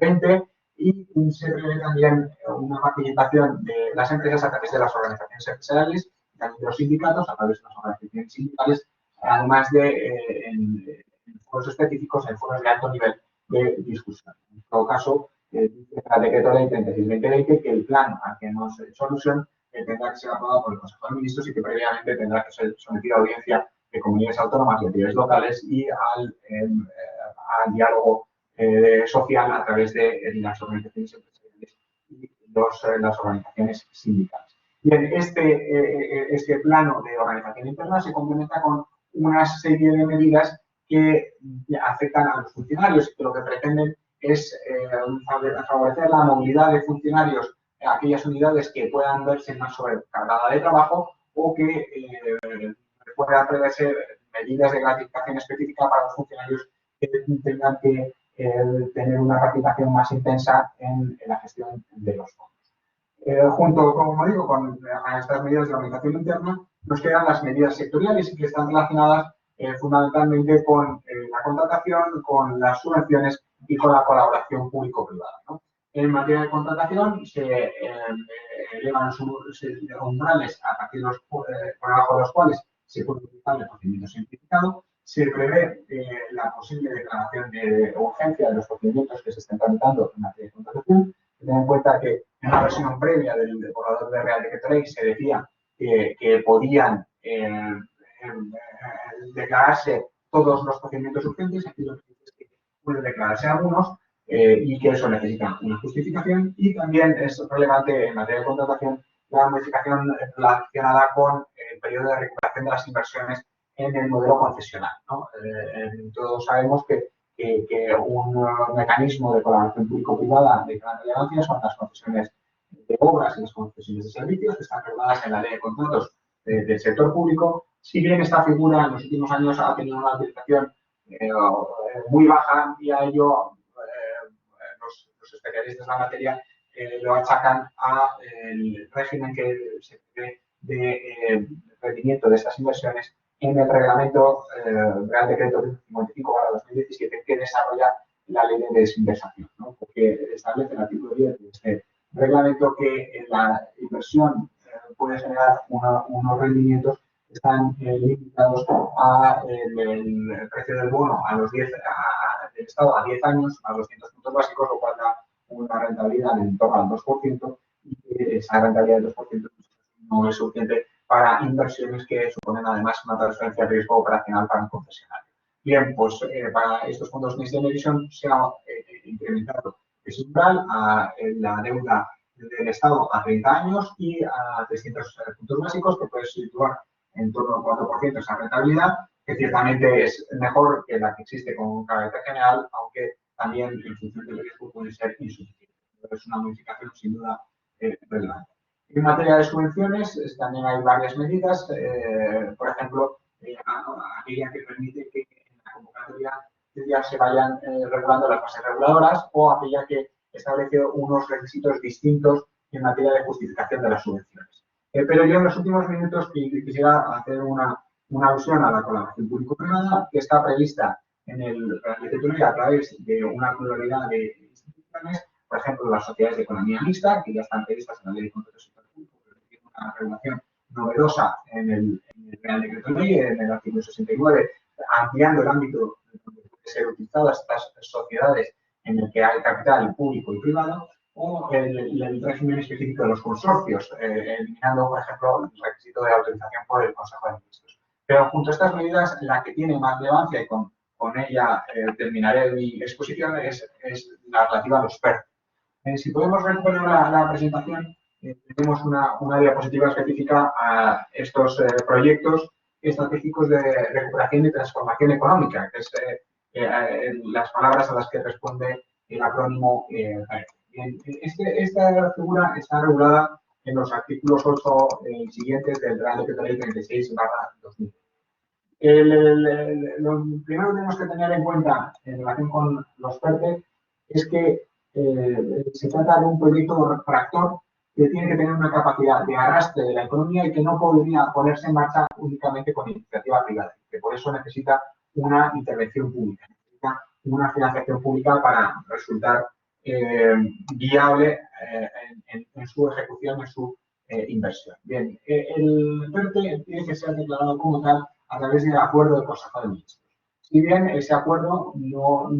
de G20, y se prevé también una participación de las empresas a través de las organizaciones empresariales, también de los sindicatos, a través de las organizaciones sindicales, además de en foros específicos, en foros de alto nivel de discusión. En todo caso, dice el Decreto Ley 36/2020 que el plan al que hemos hecho alusión tendrá que ser aprobado por el Consejo de Ministros y que previamente tendrá que ser sometido a audiencia de comunidades autónomas y entidades locales y al diálogo social a través de las organizaciones empresariales y las organizaciones sindicales. Bien, este plano de organización interna se complementa con una serie de medidas que afectan a los funcionarios y que lo que pretenden es favorecer la movilidad de funcionarios a aquellas unidades que puedan verse más sobrecargadas de trabajo o que puedan preverse medidas de gratificación específica para los funcionarios que tengan que tener una participación más intensa en la gestión de los fondos. Junto, como digo, con estas medidas de organización interna, nos quedan las medidas sectoriales y que están relacionadas fundamentalmente con la contratación, con las subvenciones y con la colaboración público-privada, ¿no? En materia de contratación se elevan los umbrales a partir de por debajo de los cuales se puede utilizar el procedimiento simplificado. Se prevé la posible declaración de urgencia de los procedimientos que se estén tramitando en materia de contratación. Ten en cuenta que en una versión previa del borrador de Real Decreto Ley se decía que podían declararse todos los procedimientos urgentes. Aquí lo que dice es que pueden declararse algunos y que eso necesita una justificación. Y también es relevante en materia de contratación la modificación relacionada con el periodo de recuperación de las inversiones en el modelo concesional, ¿no? Todos sabemos que un mecanismo de colaboración público-privada de gran relevancia son las concesiones de obras y las concesiones de servicios, que están reguladas en la ley de contratos del sector público. Si bien esta figura en los últimos años ha tenido una utilización muy baja, y a ello los especialistas en la materia lo achacan al régimen que se prevé de rendimiento de estas inversiones en el reglamento Real Decreto 55/2017, que desarrolla la ley de desinversación, ¿no? Porque establece el artículo 10 de este reglamento que la inversión puede generar unos rendimientos que están limitados al precio del bono del Estado a 10 años, a 200 puntos básicos, lo cual da una rentabilidad en torno al 2%, y que esa rentabilidad del 2% no es suficiente para inversiones que suponen además una transferencia de riesgo operacional para un concesionario. Bien, pues para estos fondos Next Generation se ha incrementado ese umbral a la deuda del Estado a 30 años y a 300 puntos básicos, que puede situar en torno al 4% esa rentabilidad, que ciertamente es mejor que la que existe con carácter general, aunque también en función del riesgo puede ser insuficiente. Es una modificación sin duda relevante. En materia de subvenciones también hay varias medidas, por ejemplo, aquella que permite que en la convocatoria ya se vayan regulando las bases reguladoras, o aquella que establece unos requisitos distintos en materia de justificación de las subvenciones. Pero yo en los últimos minutos quisiera hacer una alusión a la colaboración público-privada, que está prevista en el Real Decreto Ley a través de una pluralidad de instituciones, por ejemplo, las sociedades de economía mixta, que ya están previstas en la Ley de Contratos Sector Público, pero tiene una regulación novedosa en el Real Decreto Ley, en el artículo 69, ampliando el ámbito donde pueden ser utilizadas estas sociedades en el que hay capital público y privado, o el régimen específico de los consorcios, eliminando, por ejemplo, el requisito de autorización por el Consejo de Ministros. Pero junto a estas medidas, la que tiene más relevancia, y con ella terminaré mi exposición, es la relativa a los PERTE. Si podemos recuperar la presentación, tenemos una diapositiva específica a estos proyectos estratégicos de recuperación y transformación económica, que es las palabras a las que responde el acrónimo PERTE. Esta figura está regulada en los artículos 8 siguientes del Real Decreto Ley 36/2000. Lo primero que tenemos que tener en cuenta en relación con los PERTE es que se trata de un proyecto tractor que tiene que tener una capacidad de arrastre de la economía y que no podría ponerse en marcha únicamente con iniciativa privada, que por eso necesita una intervención pública, necesita una financiación pública para resultar viable en su ejecución, en su inversión. Bien, el PERTE tiene que ser declarado como tal a través del acuerdo del Consejo de Ministros. Si bien ese acuerdo no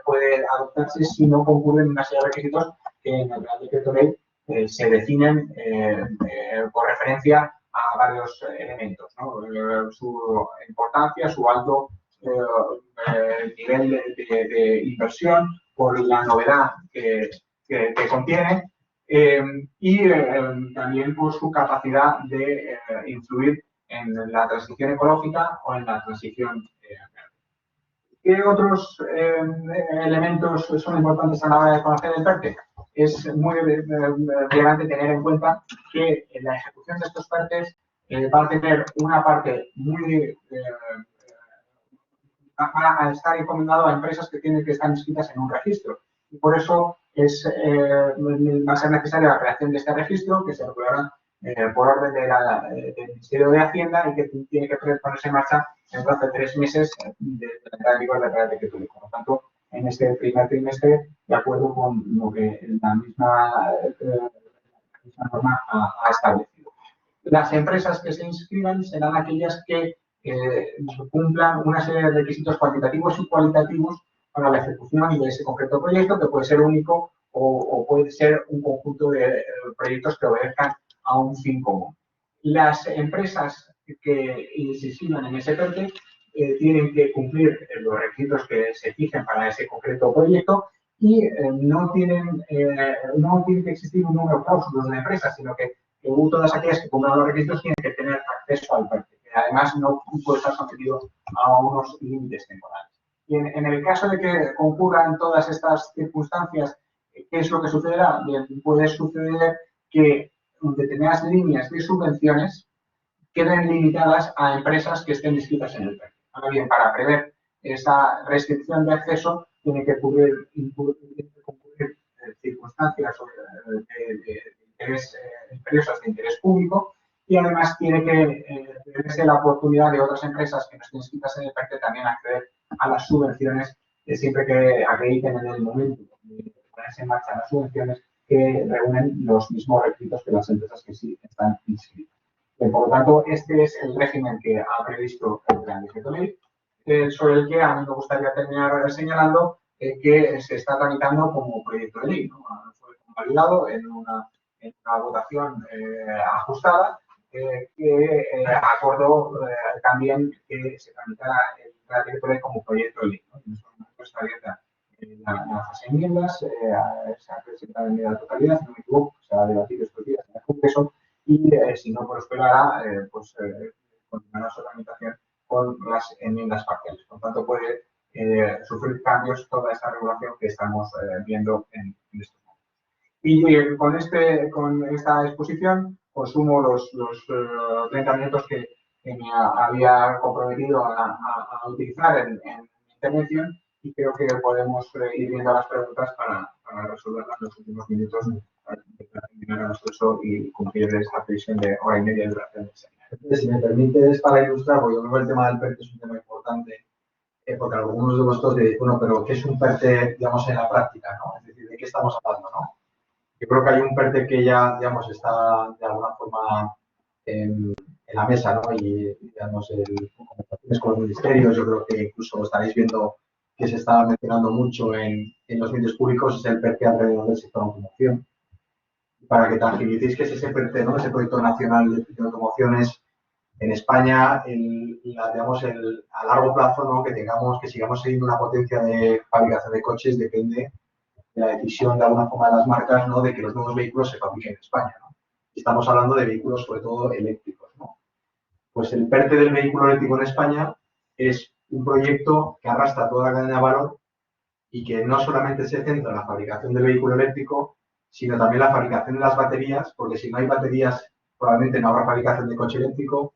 puede adoptarse si no concurren una serie de requisitos que en el Real Decreto Ley se definen por referencia a varios elementos, ¿no? Su importancia, su alto nivel de inversión, por la novedad que contiene, y también por su capacidad de influir en la transición ecológica o en la transición verde. ¿Qué otros elementos son importantes a la hora de conocer el PERTE? Es muy relevante tener en cuenta que en la ejecución de estos PERTEs va a tener una parte muy va a estar encomendado a empresas que tienen que estar inscritas en un registro. Y por eso va a ser necesaria la creación de este registro, que se regulará por orden del Ministerio de Hacienda y que tiene que ponerse en marcha en un plazo de 3 meses desde la entrada en vigor del Real Decreto Ley. Por lo tanto, en este primer trimestre, de acuerdo con lo que la misma norma ha establecido. Las empresas que se inscriban serán aquellas que cumplan una serie de requisitos cuantitativos y cualitativos para la ejecución de ese concreto proyecto, que puede ser único o puede ser un conjunto de proyectos que obedezcan a un fin común. Las empresas que se inscriban en ese PERTE tienen que cumplir los requisitos que se fijen para ese concreto proyecto y no tiene que existir un número clausulo de empresas, sino que todas aquellas que cumplan los requisitos tienen que tener acceso al PERTE, que además no puede estar sometido a unos límites temporales. Y en el caso de que concurran todas estas circunstancias, ¿qué es lo que sucederá? Bien, puede suceder que determinadas líneas de subvenciones queden limitadas a empresas que estén inscritas en el PERTE. Ahora bien, para prever esa restricción de acceso, tiene que concurrir circunstancias de interés imperiosas de interés público y además tiene que preverse la oportunidad de otras empresas que no estén inscritas en el PERTE también acceder a las subvenciones siempre que acrediten en el momento de ponerse en marcha las subvenciones que reúnen los mismos requisitos que las empresas que sí están inscritas. Por lo tanto, este es el régimen que ha previsto el Real Decreto Ley, sobre el que a mí me gustaría terminar señalando que se está tramitando como proyecto de ley, ¿no? Fue convalidado en una votación ajustada que acordó también que se tramitara el Real Decreto Ley como proyecto de ley, ¿no? En este momento está abierta la fase de enmiendas, se ha presentado enmienda de totalidad, si no me equivoco, se ha debatido estos días en el Congreso y si no prosperará, pues continuará su tramitación con las enmiendas parciales. Por tanto, puede sufrir cambios toda esta regulación que estamos viendo en estos momentos. Y con esta exposición, pues sumo los 30 minutos que me había comprometido a utilizar en mi intervención y creo que podemos ir viendo las preguntas para resolverlas en los últimos minutos para terminar el esfuerzo y cumplir esta previsión de hora y media de duración del seminario. Si me permites, para ilustrar, porque yo creo que el tema del PERTE es un tema importante, porque algunos de vosotros diréis, bueno, pero ¿qué es un PERTE, digamos, en la práctica, ¿no? Es decir, ¿de qué estamos hablando, no? Yo creo que hay un PERTE que ya, digamos, está de alguna forma en la mesa, ¿no? Y, digamos, conversaciones con los ministerios, yo creo que incluso estaréis viendo que se está mencionando mucho en los medios públicos, es el PERTE alrededor del sector automoción. Para que tangibilicéis que es ese PERTE, ¿no? Ese proyecto nacional de automociones en España, digamos, a largo plazo, ¿no? Que sigamos teniendo una potencia de fabricación de coches depende de la decisión de alguna forma de las marcas, ¿no? De que los nuevos vehículos se fabriquen en España, ¿no? Estamos hablando de vehículos sobre todo eléctricos, ¿no? Pues el PERTE del vehículo eléctrico en España es un proyecto que arrastra toda la cadena de valor y que no solamente se centra en la fabricación del vehículo eléctrico, sino también la fabricación de las baterías, porque si no hay baterías probablemente no habrá fabricación de coche eléctrico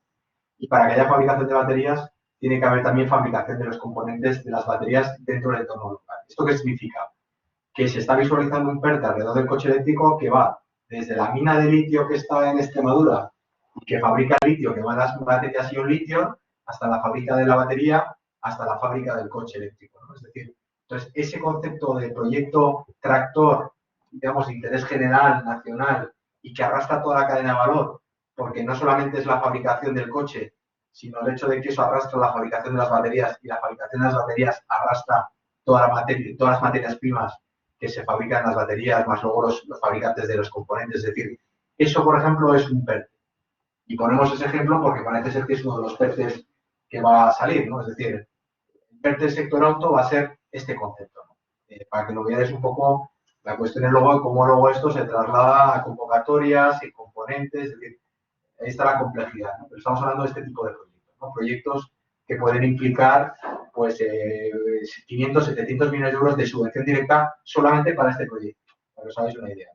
y para que haya fabricación de baterías tiene que haber también fabricación de los componentes de las baterías dentro del entorno local. ¿Esto qué significa? Que se está visualizando un PERTE alrededor del coche eléctrico que va desde la mina de litio que está en Extremadura y que fabrica litio, que va a las baterías ion litio, hasta la fábrica de la batería, hasta la fábrica del coche eléctrico, ¿no? Es decir, entonces ese concepto de proyecto tractor, digamos, de interés general, nacional, y que arrastra toda la cadena de valor, porque no solamente es la fabricación del coche, sino el hecho de que eso arrastra la fabricación de las baterías y la fabricación de las baterías arrastra todas las materias primas que se fabrican en las baterías, más luego los fabricantes de los componentes. Es decir, eso, por ejemplo, es un PERTE. Y ponemos ese ejemplo porque parece ser que es uno de los PERTEs que va a salir, ¿no? Es decir, el PERTE del sector auto va a ser este concepto, ¿no? Para que lo veáis un poco, la cuestión es luego cómo luego esto se traslada a convocatorias y componentes, es decir, ahí está la complejidad, ¿no? Pero estamos hablando de este tipo de proyectos, ¿no? Proyectos que pueden implicar pues 500, 700 millones de euros de subvención directa solamente para este proyecto, para que os hagáis una idea.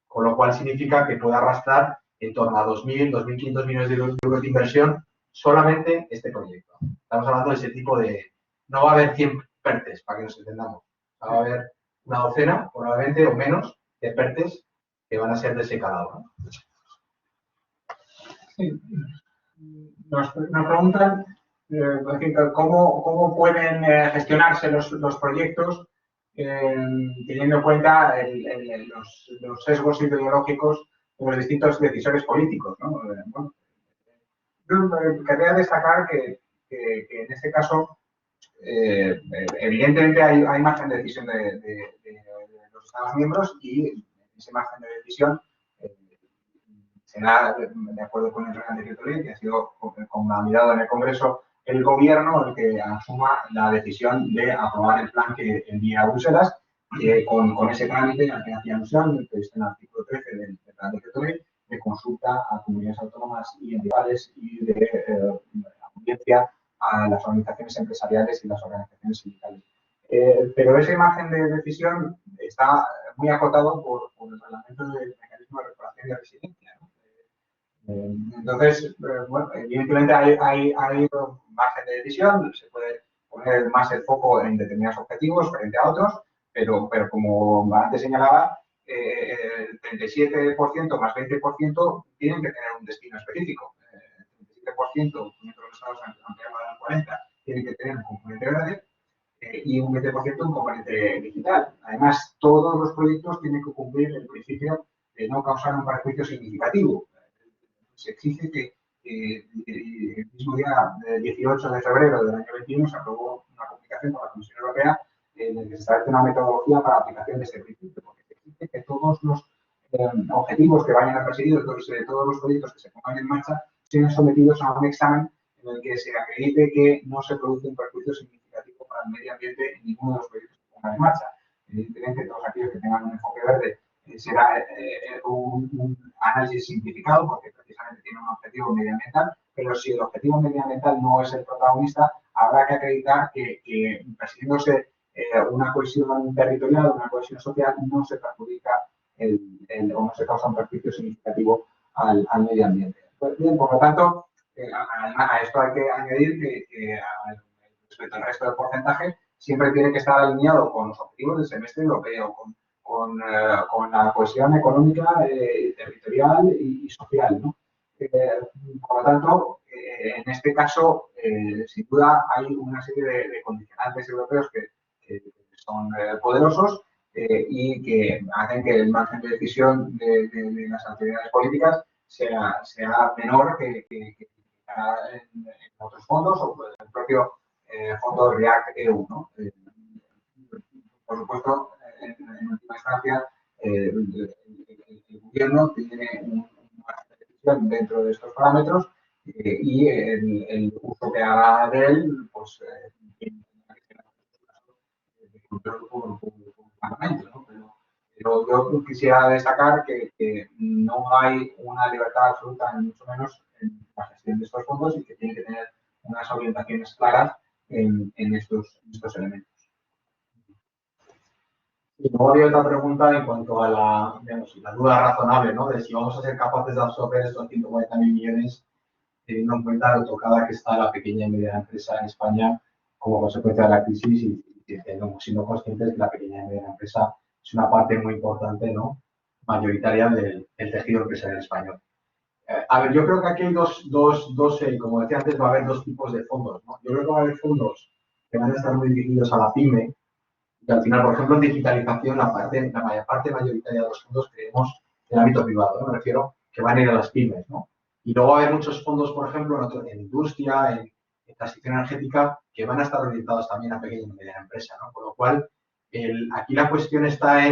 Con lo cual significa que puede arrastrar en torno a 2.000, 2.500 millones de euros de inversión solamente este proyecto. Estamos hablando de ese tipo de... No va a haber 100 PERTEs, para que nos entendamos. Va a haber una docena, probablemente, o menos, de PERTEs que van a ser de ese calado, ¿no? Sí. Nos preguntan cómo pueden gestionarse los proyectos teniendo en cuenta los sesgos ideológicos de los distintos decisores políticos, ¿no? Bueno, yo querría destacar que en este caso, evidentemente hay margen de decisión de los Estados miembros y ese margen de decisión será, de acuerdo con el Real Decreto Ley, que ha sido convalidado en el Congreso, el Gobierno el que asuma la decisión de aprobar el plan que envía a Bruselas, con ese trámite al que hacía alusión, que está en el artículo 13 del Real Decreto Ley, de consulta a comunidades autónomas y entidades y de audiencia a las organizaciones empresariales y las organizaciones sindicales. Pero ese margen de decisión está muy acotado por el reglamento del mecanismo de regulación de resiliencia, ¿no? Entonces, bueno, evidentemente hay margen de decisión, se puede poner más el foco en determinados objetivos frente a otros, pero como antes señalaba, el 37% más 20% tienen que tener un destino específico. El 37%, mientras los estados ampliados al 40%, tienen que tener un componente verde y un 20% un componente digital. Además, todos los proyectos tienen que cumplir el principio de no causar un perjuicio significativo. Se exige que el mismo día, el 18 de febrero del año 21, se aprobó una comunicación con la Comisión Europea en la que se establece una metodología para la aplicación de este principio, porque se exige que todos los objetivos que vayan a perseguir, todos los proyectos que se pongan en marcha, sean sometidos a un examen en el que se acredite que no se produce un perjuicio significativo para el medio ambiente en ninguno de los proyectos que se pongan en marcha. Evidentemente, todos aquellos que tengan un enfoque verde será un análisis simplificado porque precisamente tiene un objetivo medioambiental, pero si el objetivo medioambiental no es el protagonista, habrá que acreditar que persiguiéndose una cohesión territorial, una cohesión social, no se perjudica o no se causa un perjuicio significativo al medio ambiente. Pues bien, por lo tanto, a esto hay que añadir que respecto al resto del porcentaje, siempre tiene que estar alineado con los objetivos del semestre europeo, con la cohesión económica, territorial y social, ¿no? Por lo tanto, en este caso, sin duda hay una serie de condicionantes europeos que son poderosos y que hacen que el margen de decisión de las autoridades políticas sea menor que en otros fondos o el propio fondo REACT-EU, ¿no? Por supuesto, en última instancia, el gobierno tiene una decisión dentro de estos parámetros y el uso que haga de él, pues, tiene que ser de control por el Parlamento, ¿no? Pero yo quisiera destacar que no hay una libertad absoluta, ni mucho menos, en la gestión de estos fondos y que tiene que tener unas orientaciones claras en estos elementos. Y luego había otra pregunta en cuanto a la duda razonable, ¿no? De si vamos a ser capaces de absorber estos 140.000 millones, teniendo en cuenta lo tocada que está la pequeña y mediana empresa en España como consecuencia de la crisis y siendo conscientes que la pequeña y mediana empresa es una parte muy importante, ¿no? Mayoritaria del tejido empresarial español. A ver, yo creo que aquí hay como decía antes, va a haber dos tipos de fondos, ¿no? Yo creo que va a haber fondos que van a estar muy dirigidos a la pyme, y al final, por ejemplo, en digitalización, la parte mayoritaria de los fondos creemos en el ámbito privado, ¿no? Me refiero que van a ir a las pymes, ¿no? Y luego va a haber muchos fondos, por ejemplo, en industria, en transición energética, que van a estar orientados también a pequeña y mediana empresa, ¿no? Con lo cual, aquí la cuestión está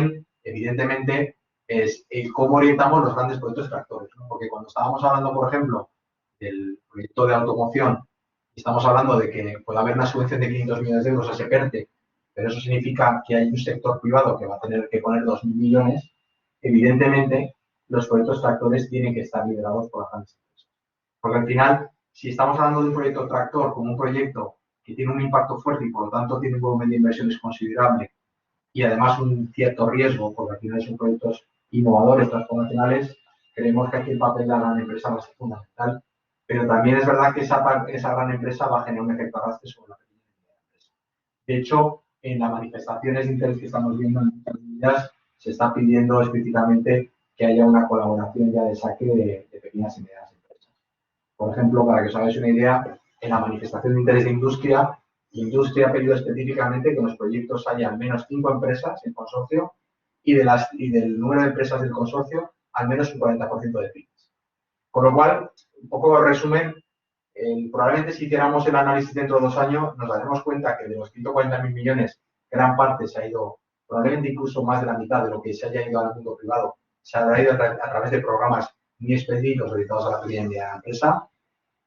evidentemente, es cómo orientamos los grandes proyectos tractores, ¿no? Porque cuando estábamos hablando, por ejemplo, del proyecto de automoción, estamos hablando de que puede haber una subvención de 500 millones de euros a SEPERTE, pero eso significa que hay un sector privado que va a tener que poner 2.000 millones, evidentemente los proyectos tractores tienen que estar liderados por las grandes empresas. Porque al final, si estamos hablando de un proyecto tractor como un proyecto que tiene un impacto fuerte y por lo tanto tiene un volumen de inversiones considerable y además un cierto riesgo, porque al final son proyectos innovadores, transformacionales, creemos que aquí el papel de la gran empresa va a ser fundamental, pero también es verdad que esa gran empresa va a generar un efecto arrastre sobre la pequeña y mediana empresa. De hecho, en las manifestaciones de interés que estamos viendo en muchas medidas, se está pidiendo explícitamente que haya una colaboración ya de saque de pequeñas y medianas empresas. Por ejemplo, para que os hagáis una idea, en la manifestación de interés de Industria ha pedido específicamente que en los proyectos haya al menos 5 empresas en consorcio y del número de empresas del consorcio al menos un 40% de pymes. Con lo cual, un poco resumen, probablemente si hiciéramos el análisis dentro de 2 años, nos daremos cuenta que de los 140.000 millones, gran parte se ha ido, probablemente incluso más de la mitad de lo que se haya ido al mundo privado, se habrá ido a través de programas muy específicos orientados a la pequeña y mediana empresa,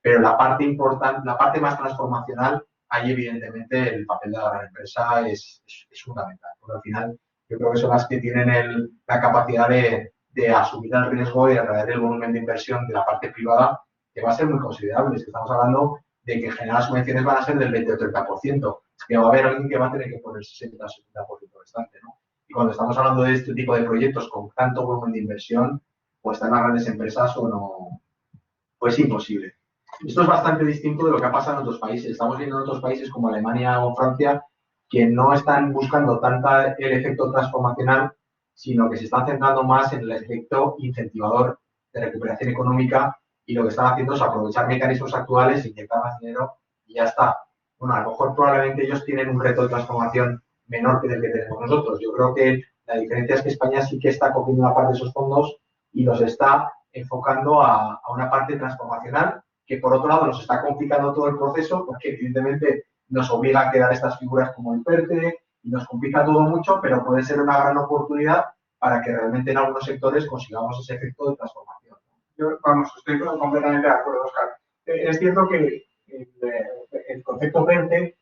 pero la parte importante, la parte más transformacional, ahí evidentemente el papel de la gran empresa es fundamental, porque al final yo creo que son las que tienen la capacidad de asumir el riesgo y atraer el volumen de inversión de la parte privada, que va a ser muy considerable. Estamos hablando de que en general las subvenciones van a ser del 20 o 30%, que va a haber alguien que va a tener que poner el 60 o 70% restante, ¿no? Y cuando estamos hablando de este tipo de proyectos con tanto volumen de inversión, pues están las grandes empresas o no, pues imposible. Esto es bastante distinto de lo que ha pasado en otros países. Estamos viendo en otros países como Alemania o Francia que no están buscando tanta el efecto transformacional, sino que se están centrando más en el efecto incentivador de recuperación económica y lo que están haciendo es aprovechar mecanismos actuales, inyectar más dinero y ya está. Bueno, a lo mejor probablemente ellos tienen un reto de transformación menor que el que tenemos nosotros. Yo creo que la diferencia es que España sí que está cogiendo una parte de esos fondos y los está enfocando a una parte transformacional que por otro lado nos está complicando todo el proceso porque evidentemente nos obliga a crear estas figuras como el PERTE y nos complica todo mucho, pero puede ser una gran oportunidad para que realmente en algunos sectores consigamos ese efecto de transformación. Yo, vamos, estoy completamente de acuerdo, Óscar. Es cierto que el concepto PERTE,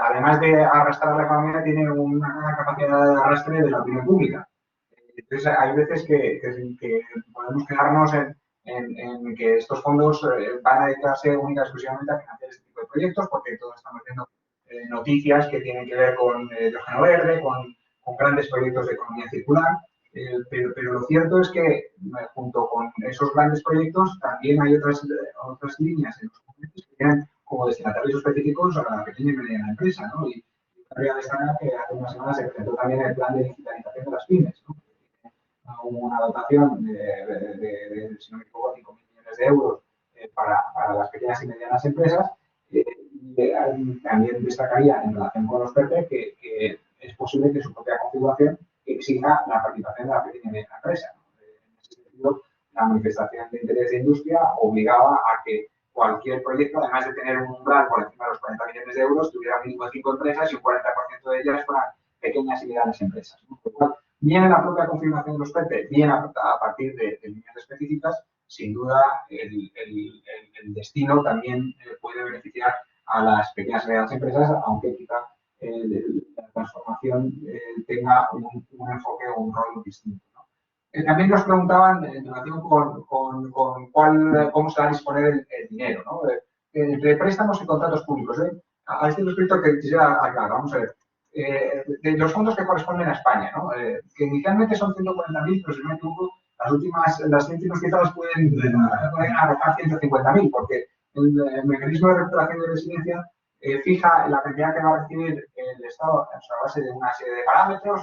además de arrastrar la economía, tiene una capacidad de arrastre de la opinión pública. Entonces, hay veces que podemos quedarnos en que estos fondos van a dedicarse única y exclusivamente a financiar este tipo de proyectos, porque todos estamos viendo noticias que tienen que ver con hidrógeno verde, con grandes proyectos de economía circular, pero lo cierto es que junto con esos grandes proyectos también hay otras líneas en los proyectos que tienen como destinatarios específicos a la pequeña y mediana empresa, ¿no? Y quería destacar que hace unas semanas se presentó también el plan de digitalización de las pymes, ¿no? Una dotación si no me equivoco, 5.000 millones de euros para las pequeñas y medianas empresas. También destacaría en relación con los PERTE que es posible que su propia configuración exija la participación de la pequeña y mediana empresa, ¿no? En ese sentido, la manifestación de interés de industria obligaba a que cualquier proyecto, además de tener un umbral por encima de los 40 millones de euros, tuviera mínimo 5 empresas y un 40% de ellas fueran pequeñas y medianas empresas, ¿no? Por lo cual, bien en la propia confirmación de los PERTE, bien a partir de líneas específicas, sin duda el destino también puede beneficiar a las pequeñas y medianas empresas, aunque quizá la transformación tenga un enfoque o un rol distinto, ¿no? También nos preguntaban en relación con cómo se va a disponer el dinero, ¿no? Entre préstamos y contratos públicos. A este respecto que quisiera aclarar, vamos a ver. De los fondos que corresponden a España, ¿no? Que inicialmente son 140.000, pero si no me equivoco, las últimas cifras pueden arrojar 150.000, porque el mecanismo de recuperación de resiliencia fija la cantidad que va a recibir el Estado a base de una serie de parámetros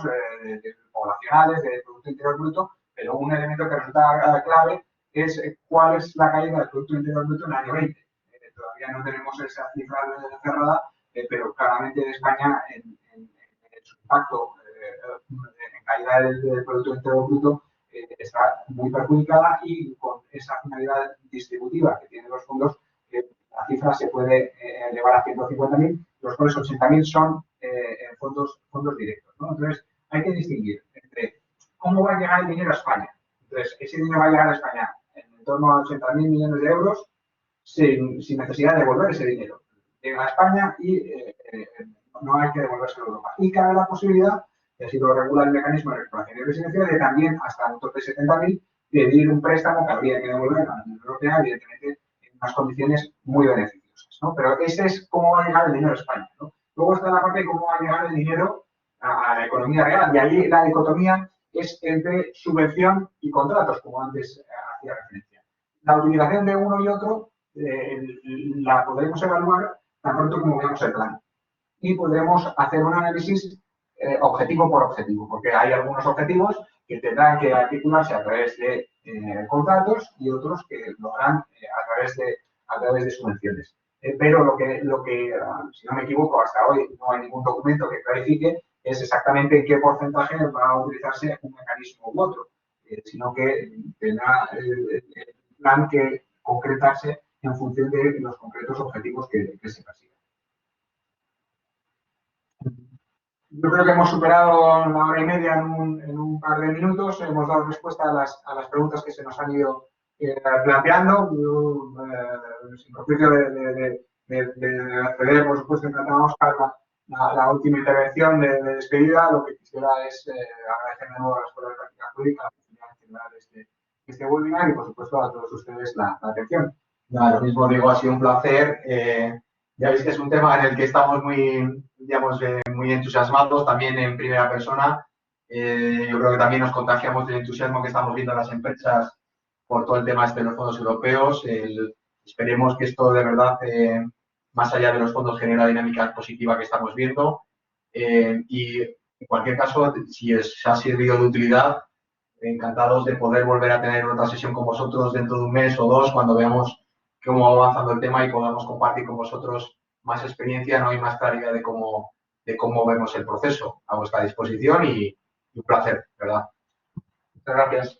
poblacionales, de Producto Interior Bruto, pero un elemento que resulta clave es cuál es la caída del Producto Interior Bruto en el año 20. Todavía no tenemos esa cifra cerrada, pero claramente España en su impacto en caída del Producto Interior Bruto está muy perjudicada y con esa finalidad distributiva que tienen los fondos, la cifra se puede elevar a 150.000, los cuales 80.000 son fondos directos, ¿no? Entonces, hay que distinguir entre cómo va a llegar el dinero a España. Entonces, ese dinero va a llegar a España en torno a 80.000 millones de euros sin necesidad de devolver ese dinero. Llega a España y no hay que devolvérselo a Europa. Y cabe la posibilidad, y así lo regula el mecanismo de recuperación y resiliencia, de también hasta un tope de 70.000 pedir un préstamo que habría que devolver a la Unión Europea, evidentemente, en unas condiciones muy beneficiosas, ¿no? Pero ese es cómo va a llegar el dinero a España, ¿no? Luego está la parte de cómo va a llegar el dinero a la economía real. Y ahí la dicotomía es entre subvención y contratos, como antes hacía referencia. La utilización de uno y otro la podremos evaluar tan pronto como veamos el plan. Y podremos hacer un análisis objetivo por objetivo, porque hay algunos objetivos que tendrán que articularse a través de contratos y otros que lo harán a través de subvenciones. Pero lo que, si no me equivoco, hasta hoy no hay ningún documento que clarifique es exactamente en qué porcentaje va a utilizarse un mecanismo u otro, sino que tendrá el plan que concretarse en función de los concretos objetivos que se persigan. Yo creo que hemos superado la hora y media en un par de minutos. Hemos dado respuesta a las preguntas que se nos han ido planteando. Sin perjuicio de acceder, por supuesto, encantamos a la última intervención de despedida. Lo que quisiera es agradecer de nuevo a la Escuela de Práctica Jurídica la posibilidad de celebrar este webinar y, por supuesto, a todos ustedes la atención. Nada, lo mismo digo, ha sido un placer. Ya veis que es un tema en el que estamos muy, digamos, muy entusiasmados, también en primera persona. Yo creo que también nos contagiamos del entusiasmo que estamos viendo en las empresas por todo el tema de los fondos europeos. Esperemos que esto de verdad, más allá de los fondos, genere la dinámica positiva que estamos viendo. Y en cualquier caso, si os ha servido de utilidad, encantados de poder volver a tener otra sesión con vosotros dentro de un mes o dos, cuando veamos cómo va avanzando el tema y podamos compartir con vosotros más experiencia, ¿no? Y más claridad de cómo vemos el proceso. A vuestra disposición y un placer, ¿verdad? Muchas gracias.